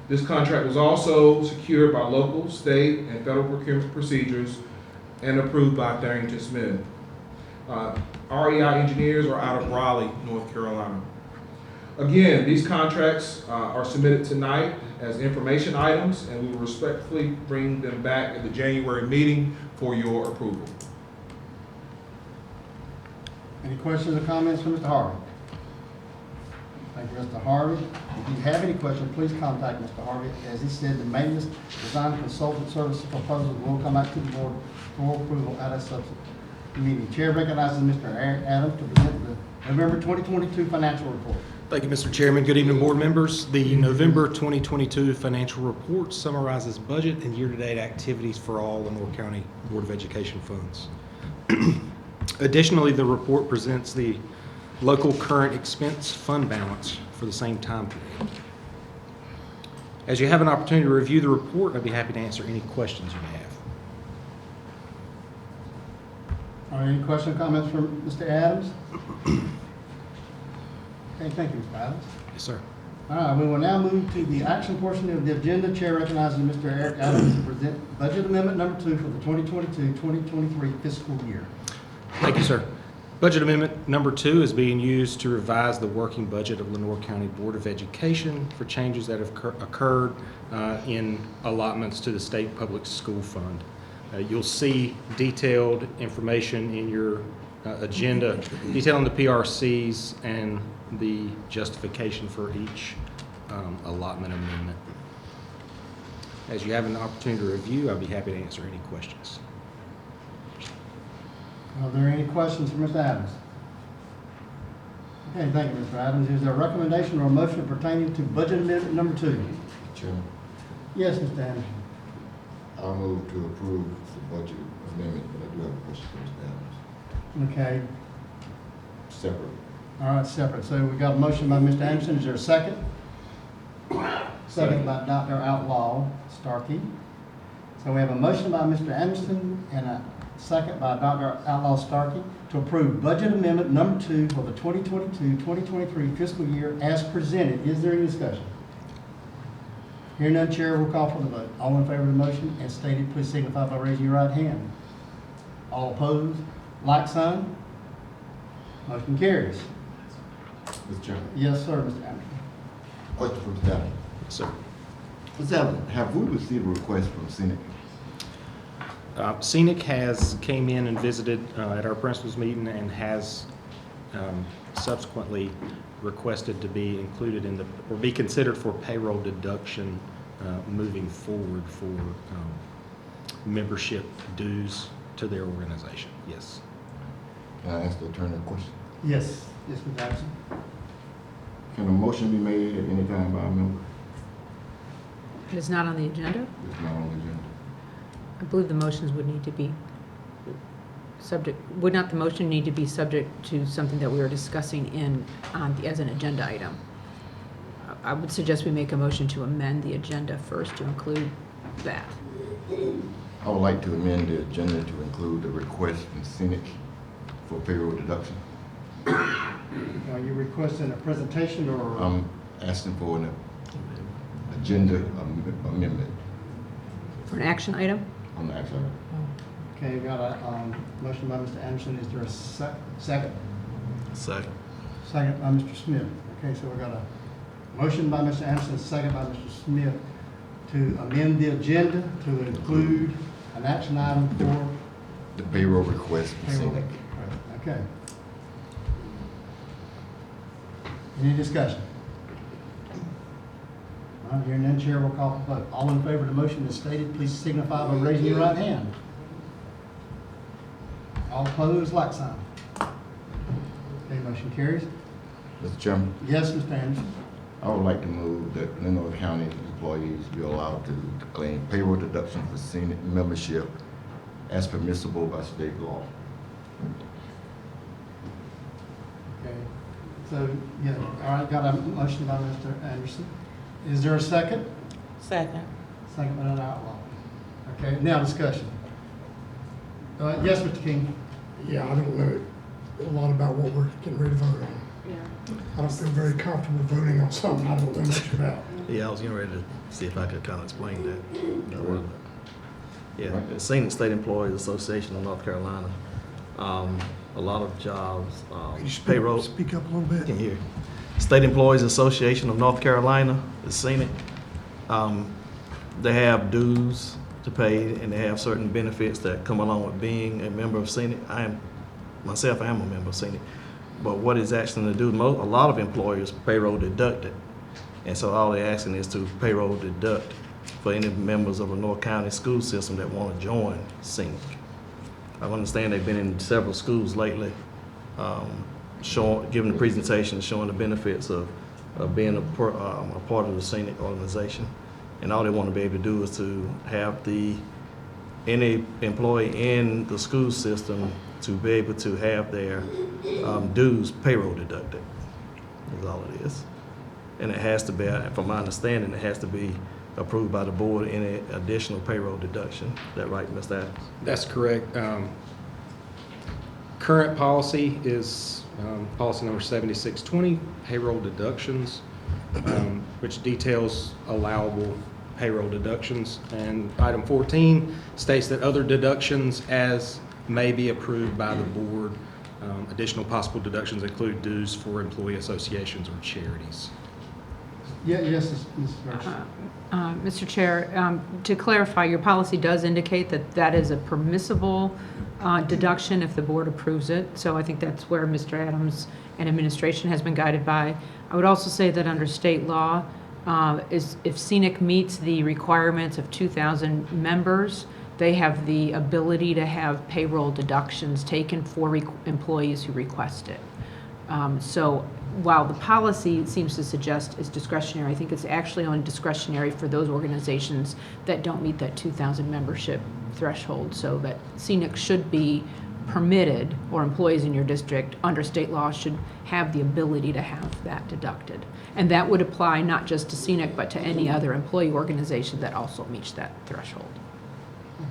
This contract was also secured by local, state, and federal procurement procedures and approved by Darrington Smith. REI engineers are out of Raleigh, North Carolina. Again, these contracts are submitted tonight as information items, and we will respectfully bring them back at the January meeting for your approval. Any questions or comments from Mr. Harvey? Thank you, Mr. Harvey. If you have any questions, please contact Mr. Harvey. As he said, the maintenance design consultant services proposals will come out to the board for approval at a subsequent meeting. Chair recognizes Mr. Eric Adams to present the November 2022 financial report. Thank you, Mr. Chairman. Good evening, board members. The November 2022 financial report summarizes budget and year-to-date activities for all Lenoir County Board of Education funds. Additionally, the report presents the local current expense fund balance for the same time period. As you have an opportunity to review the report, I'd be happy to answer any questions you may have. Are there any questions or comments from Mr. Adams? Okay, thank you, Mr. Adams. Yes, sir. All right, we will now move to the action portion of the agenda. Chair recognizes Mr. Eric Adams to present budget amendment number 2 for the 2022-2023 fiscal year. Thank you, sir. Budget amendment number 2 is being used to revise the working budget of Lenoir County Board of Education for changes that have occurred in allotments to the State Public School Fund. You'll see detailed information in your agenda, detailing the PRCs and the justification for each allotment amendment. As you have an opportunity to review, I'll be happy to answer any questions. Are there any questions for Mr. Adams? Okay, thank you, Mr. Adams. Is there a recommendation or a motion pertaining to budget amendment number 2? Chairman, Yes, Mr. Anderson. I'll move to approve the budget amendment, but I do have a question for Mr. Adams. Okay, Separate. all right, separate. So we got a motion by Mr. Anderson. Is there a second? Second by Dr. Outlaw Starkey. So we have a motion by Mr. Anderson and a second by Dr. Outlaw Starkey to approve budget amendment number 2 for the 2022-2023 fiscal year as presented. Is there any discussion? Hearing none, Chair will call for the vote. All in favor of the motion as stated, please signify by raising your right hand. All opposed, like sign. Motion carries. Mr. Chairman. Yes, sir, Mr. Anderson. Question for Mr. Adams. Yes, sir. Mr. Adams, have we received a request from Scenic? Scenic has came in and visited at our principals meeting and has subsequently requested to be included in the, or be considered for payroll deduction moving forward for membership dues to their organization. Yes. Can I ask the attorney a question? Yes, yes, Mr. Anderson. Can a motion be made at any time by a member? It is not on the agenda. It's not on the agenda. I believe the motions would need to be subject, would not the motion need to be subject to something that we were discussing as an agenda item? I would suggest we make a motion to amend the agenda first to include that. I would like to amend the agenda to include the request from Scenic for payroll deduction. Are you requesting a presentation or? I'm asking for an agenda amendment For an action item? on the action item. Okay, we got a motion by Mr. Anderson. Is there a second? Second. Second by Mr. Smith. Okay, so we got a motion by Mr. Anderson, second by Mr. Smith to amend the agenda to include an action item for The payroll request from payroll. Scenic. Okay. Any discussion? All right, hearing none, Chair will call for vote. All in favor of the motion as stated, please signify by raising your right hand. All opposed, like sign. Okay, motion carries. Mr. Chairman, Yes, Mr. Anderson. I would like to move that Lenoir County employees be allowed to claim payroll deduction for Scenic membership as permissible by state law. Okay, so, yeah, all right, got a motion by Mr. Anderson. Is there a second? Second. Second by Dr. Outlaw. Okay, now discussion. Yes, Mr. King. Yeah, I don't know a lot about what we're getting ready to vote on. I don't feel very comfortable voting on something I don't know much about. Yeah, I was getting ready to see if I could kind of explain that. Yeah, the Scenic State Employees Association of North Carolina a lot of jobs, Can you speak- payroll. speak up a little bit? Can hear. State Employees Association of North Carolina, the Senate. They have dues to pay, and they have certain benefits that come along with being a member of Senate. I am a member of Senate. But what it's asking to do, a lot of employers payroll deduct it. And so all they're asking is to payroll deduct for any members of a North County school system that want to join SENC. I understand they've been in several schools lately, giving the presentation, showing the benefits of being a part of the SENC organization. And all they want to be able to do is to have any employee in the school system to be able to have their dues payroll deducted, is all it is. And it has to be, from my understanding, it has to be approved by the board, any additional payroll deduction. Is that right, Mr. Adams? That's correct. Current policy is policy number 7620, payroll deductions, which details allowable payroll deductions. And item 14 states that other deductions as may be approved by the board. Additional possible deductions include dues for employee associations or charities. Yeah, yes, Ms. Hirsch. Mr. Chair, to clarify, your policy does indicate that that is a permissible deduction if the board approves it. So I think that's where Mr. Adams and administration has been guided by. I would also say that under state law, if SENC meets the requirements of 2,000 members, they have the ability to have payroll deductions taken for employees who request it. So while the policy seems to suggest it's discretionary, I think it's actually only discretionary for those organizations that don't meet that 2,000 membership threshold, so that SENC should be permitted, or employees in your district under state law should have the ability to have that deducted. And that would apply not just to SENC, but to any other employee organization that also meets that threshold.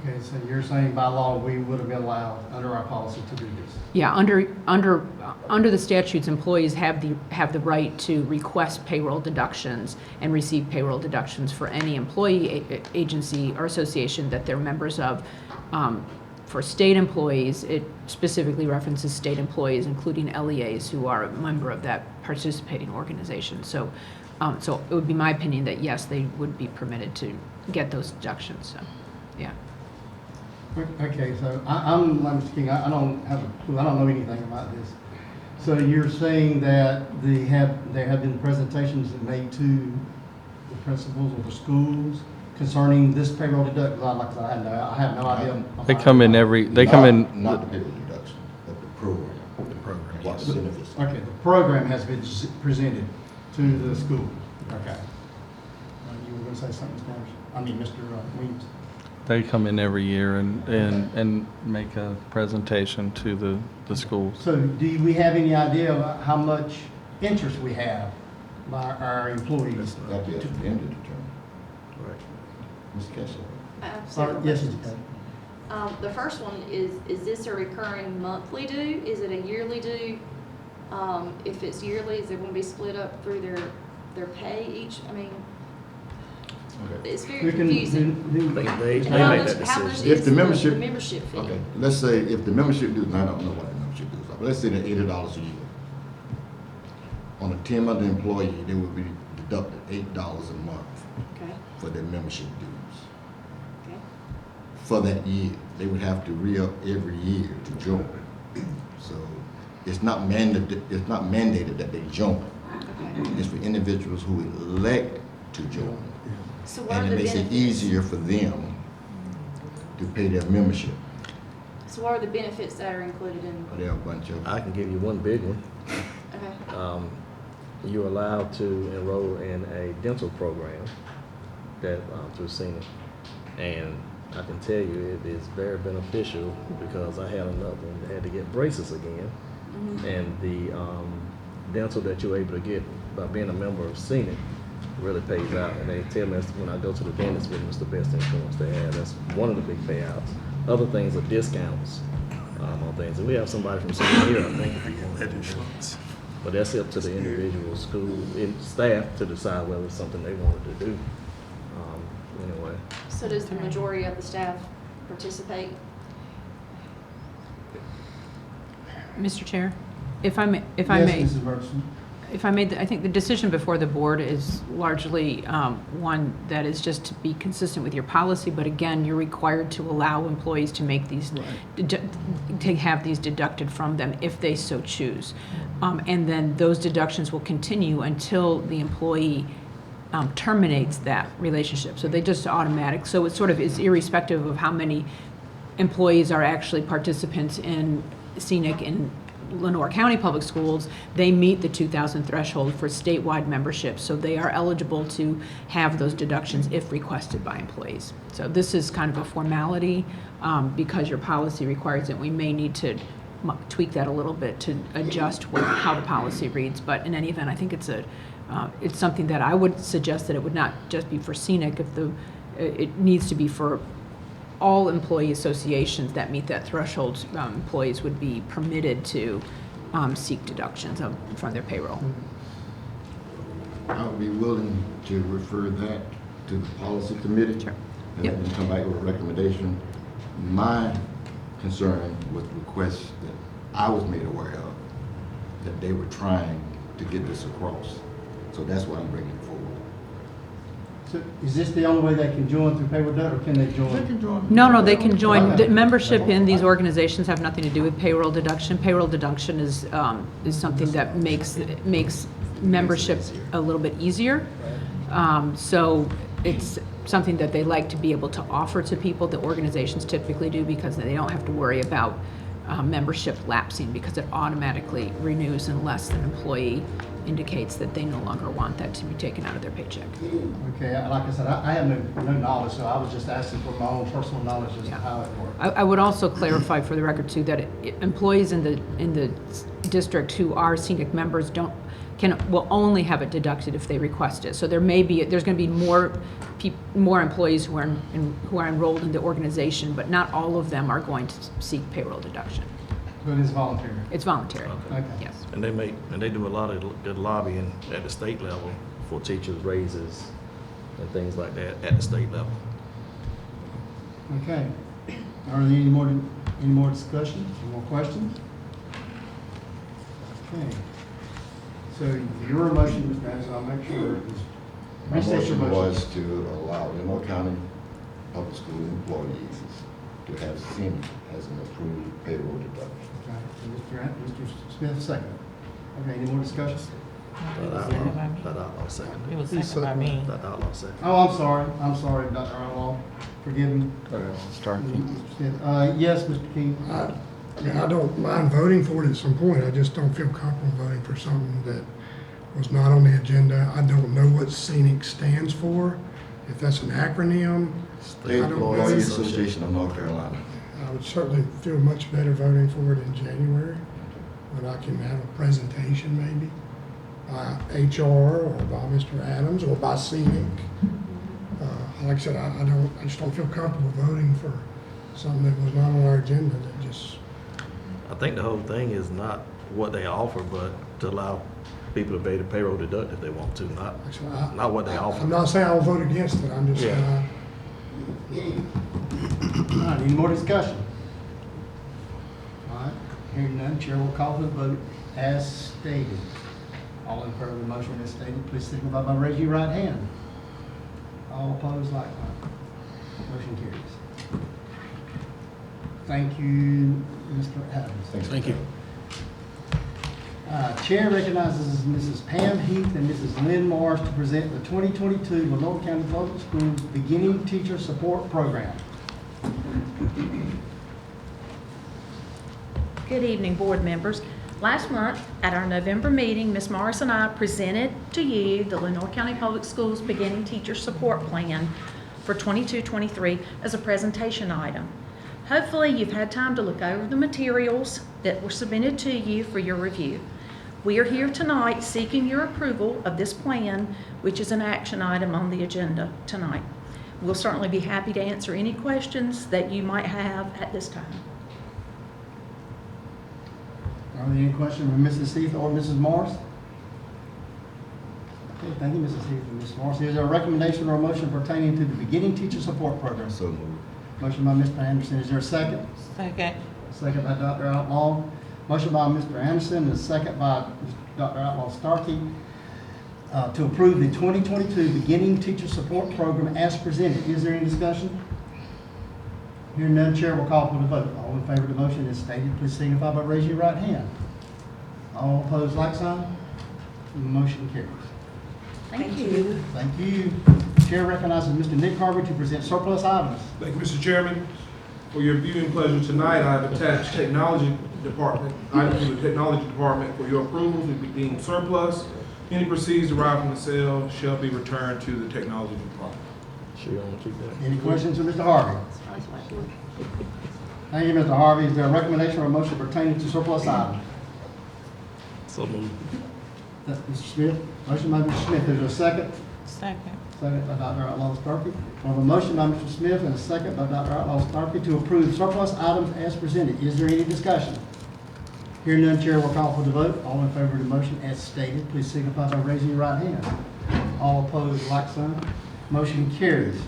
Okay, so you're saying by law, we would have been allowed under our policy to do this? Yeah, under the statutes, employees have the right to request payroll deductions and receive payroll deductions for any employee agency or association that they're members of. For state employees, it specifically references state employees, including LEAs who are a member of that participating organization. So it would be my opinion that yes, they would be permitted to get those deductions. So, yeah. Okay, so I'm like Mr. King, I don't have a clue, I don't know anything about this. So you're saying that there have been presentations made to the principals or the schools concerning this payroll deduction? Like I have no idea. They come in Not the payroll deduction, but the program. The program. What the benefits. Okay, the program has been presented to the school. Okay. You were going to say something, Mr. Anderson? I mean, Mr. Williams. They come in every year and make a presentation to the schools. So do we have any idea of how much interest we have by our employees? That'd be at the end of the term. Right. Ms. Kessler. I have several Yes, questions. Ms. The first one is this a recurring monthly due? Is it a yearly due? If it's yearly, is it going to be split up through their pay each? I mean, it's very confusing. They make that How much decision. If the membership. the membership fee? Okay, let's say if the membership dues, I don't know what the membership dues are, but let's say they're $80 a year. On a 10-month employee, they would be deducted $8 a month Okay. for their membership dues. Okay. For that year, they would have to re-up every year to join. So it's not mandated that they join. Okay. It's for individuals who elect to join. So what are And the it makes it benefits? easier for them to pay their membership. So what are the benefits that are included in? There are a bunch of. I can give you one big one. Okay. You're allowed to enroll in a dental program that through SENC, and I can tell you it is very beneficial because I had another one that had to get braces again, and the dental that you're able to get by being a member of SENC really pays out. And they tell me when I go to the dentist with them, it's the best insurance they have. That's one of the big payouts. Other things are discounts on things, and we have somebody from SENC here, I think. But that's up to the individual school and staff to decide whether it's something they wanted to do. Anyway. So does the majority of the staff participate? Mr. Chair, if I may, Yes, Mrs. Murchison. if I made, I think the decision before the board is largely one that is just to be consistent with your policy, but again, you're required to allow employees to make these, to have these deducted from them if they so choose. And then those deductions will continue until the employee terminates that relationship. So they just automatic, so it sort of is irrespective of how many employees are actually participants in scenic and Lenore County Public Schools. They meet the 2,000 threshold for statewide membership, so they are eligible to have those deductions if requested by employees. So this is kind of a formality because your policy requires it. We may need to tweak that a little bit to adjust how the policy reads, but in any event, I think it's something that I would suggest that it would not just be for scenic. It needs to be for all employee associations that meet that threshold. Employees would be permitted to seek deductions from their payroll. I would be willing to refer that to the policy committee. Sure. And Yep. then come back with a recommendation. My concern with requests that I was made aware of, that they were trying to get this across. So that's why I'm bringing it forward. So is this the only way they can join through payroll deduct, or can they join? They can join. No, they can join. Okay. The membership in these organizations have nothing to do with payroll deduction. Payroll deduction is something that makes membership a little bit easier. So it's something that they like to be able to offer to people. The organizations typically do because they don't have to worry about membership lapsing because it automatically renews unless the employee indicates that they no longer want that to be taken out of their paycheck. Okay, like I said, I have no knowledge, so I was just asking for my own personal knowledge as to how it works. I would also clarify for the record too that employees in the district who are scenic members will only have it deducted if they request it. So there's going to be more employees who are enrolled in the organization, but not all of them are going to seek payroll deduction. But it's voluntary. It's voluntary. Okay. Yes. And they do a lot of good lobbying at the state level for teachers' raises and things like that at the state level. Okay. Are there any more discussion? Any more questions? Okay. So your motion, Mr. Anderson, I'll make sure it is. My Restate your motion motion. was to allow Lenore County Public School employees to have scenic as an approved payroll deduction. Okay. Mr. Smith, second. Okay, any more discussion? That outlaw second. It was seconded by me. That outlaw second. Oh, I'm sorry, Dr. Outlaw. Forgive me. Start. Mr. Smith. Yes, Mr. King. I don't mind voting for it at some point. I just don't feel comfortable voting for something that was not on the agenda. I don't know what scenic stands for. If that's an acronym, State Employees Association of North Carolina. I would certainly feel much better voting for it in January, when I can have a presentation maybe by HR or by Mr. Adams or by scenic. Like I said, I just don't feel comfortable voting for something that was not on our agenda that just. I think the whole thing is not what they offer, but to allow people to pay the payroll deduct if they want to, not what they offer. I'm not saying I'll vote against it, I'm just saying All right, any more discussion? All right, hearing none, chair will call for the vote as stated. All in favor of the motion as stated, please signify by raising your right hand. All opposed, likewise. Motion carries. Thank you, Mr. Adams. Thank you. Chair recognizes Mrs. Pam Heath and Mrs. Lynn Morris to present the 2022 Lenore County Public Schools Beginning Teacher Support Program. Good evening, board members. Last month, at our November meeting, Ms. Morris and I presented to you the Lenore County Public Schools Beginning Teacher Support Plan for 22-23 as a presentation item. Hopefully, you've had time to look over the materials that were submitted to you for your review. We are here tonight seeking your approval of this plan, which is an action item on the agenda tonight. We'll certainly be happy to answer any questions that you might have at this time. Are there any questions from Mrs. Heath or Mrs. Morris? Okay, thank you, Mrs. Heath and Mrs. Morris. Is there a recommendation or a motion pertaining to the Beginning Teacher Support Program? So moved. Motion by Mr. Anderson. Is there a second? Second. Second by Dr. Outlaw. Motion by Mr. Anderson and a second by Dr. Outlaw Starkey to approve the 2022 Beginning Teacher Support Program as presented. Is there any discussion? Hearing none, Chair will call for the vote. All in favor of the motion as stated, please signify by raising your right hand. All opposed, like sign. The motion carries. Thank you. Thank you. Chair recognizes Mr. Nick Harvey to present surplus items. Thank you, Mr. Chairman. For your viewing pleasure tonight, I have attached technology department, items from the technology department for your approval to be deemed surplus. Any proceeds derived from the sale shall be returned to the technology department. Sure, you want to keep that? Any questions for Mr. Harvey? Thank you, Mr. Harvey. Is there a recommendation or a motion pertaining to surplus items? So moved. Mr. Smith, motion by Mr. Smith. Is there a second? Second. Second by Dr. Outlaw Starkey. We have a motion by Mr. Smith and a second by Dr. Outlaw Starkey to approve surplus items as presented. Is there any discussion? Hearing none, Chair will call for the vote. All in favor of the motion as stated, please signify by raising your right hand. All opposed, like sign. Motion carries.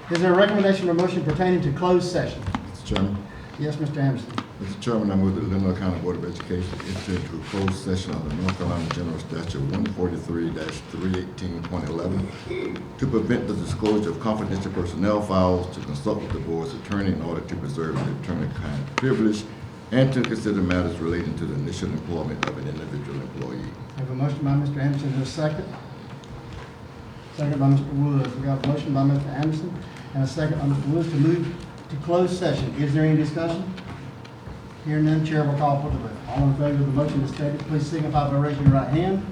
Is there a recommendation or motion pertaining to closed session? Mr. Chairman. Yes, Mr. Anderson. Mr. Chairman, I move that the Lenore County Board of Education enter into a closed session under North Carolina General Statute 143-318.11 to prevent the disclosure of confidential personnel files, to consult with the board's attorney in order to preserve the attorney-client privilege, and to consider matters relating to the initial employment of an individual employee. I have a motion by Mr. Anderson. Is there a second? Second by Mr. Woods. We have a motion by Mr. Anderson and a second by Mr. Woods to move to closed session. Is there any discussion? Hearing none, Chair will call for the vote. All in favor of the motion as stated, please signify by raising your right hand.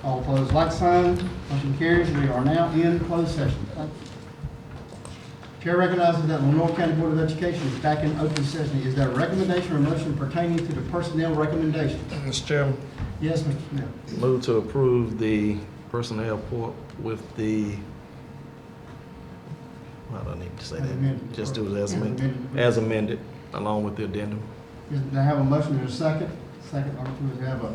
All opposed, like sign. Motion carries. We are now in closed session. Thank you. Chair recognizes that Lenore County Board of Education is back in open session. Is there a recommendation or motion pertaining to the personnel recommendations? Mr. Chairman. Yes, Mr. Smith. Move to approve the personnel report with the, I don't need to say As that. amended. Just do it as As amended. amended. As amended, along with the addendum. Do I have a motion and a second? Second, by Mr. Woods. We have a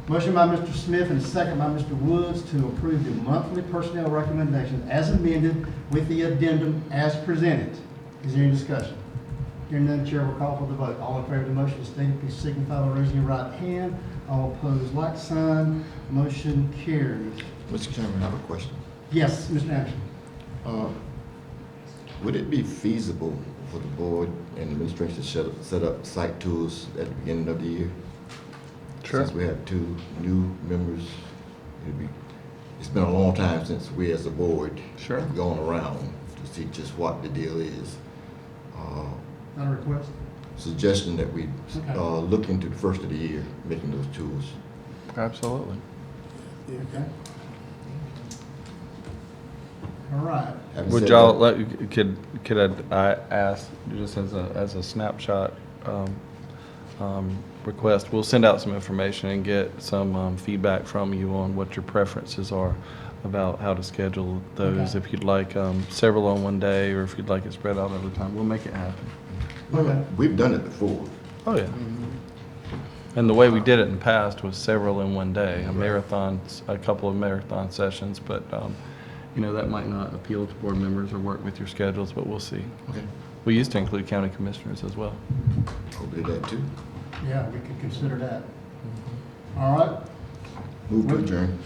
motion by Mr. Smith and a second by Mr. Woods to approve the monthly personnel recommendations as amended with the addendum as presented. Is there any discussion? Hearing none, Chair will call for the vote. All in favor of the motion as stated, please signify by raising your right hand. All opposed, like sign. Motion carries. Mr. Chairman, I have a question. Yes, Mr. Anderson. Would it be feasible for the board and administration to set up site tours at the beginning of the year? Sure. Since we have two new members, it's been a long time since we as a board Sure. have gone around to see just what the deal is. Not a request? Suggestion that we Okay. look into the first of the year, making those tours. Absolutely. Okay. All right. Having Would said y'all, that- could I ask, just as a snapshot request, we'll send out some information and get some feedback from you on what your preferences are about how to schedule those. Okay. If you'd like several on one day, or if you'd like it spread out over time, we'll make it happen. Okay. We've done it before. Oh, yeah. And the way we did it in the past was several in one day, a couple of marathon sessions, but, that might not appeal to board members or work with your schedules, but we'll see. Okay. We used to include county commissioners as well. I'll do that too. Yeah, we could consider that. All right. Move to adjourn.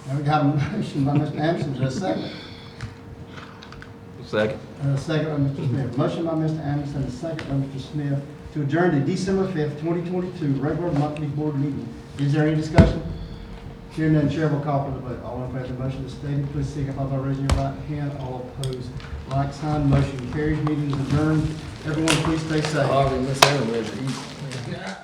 Now we got a motion by Mr. Anderson. Is there a second? Second. A second by Mr. Smith. Motion by Mr. Anderson, a second by Mr. Smith to adjourn the December 5th, 2022 regular monthly board meeting. Is there any discussion? Hearing none, Chair will call for the vote. All in favor of the motion as stated, please signify by raising your right hand. All opposed, like sign. Motion carries. Meeting is adjourned. Everyone, please stay safe. Harvey, Miss Allen, ready to eat.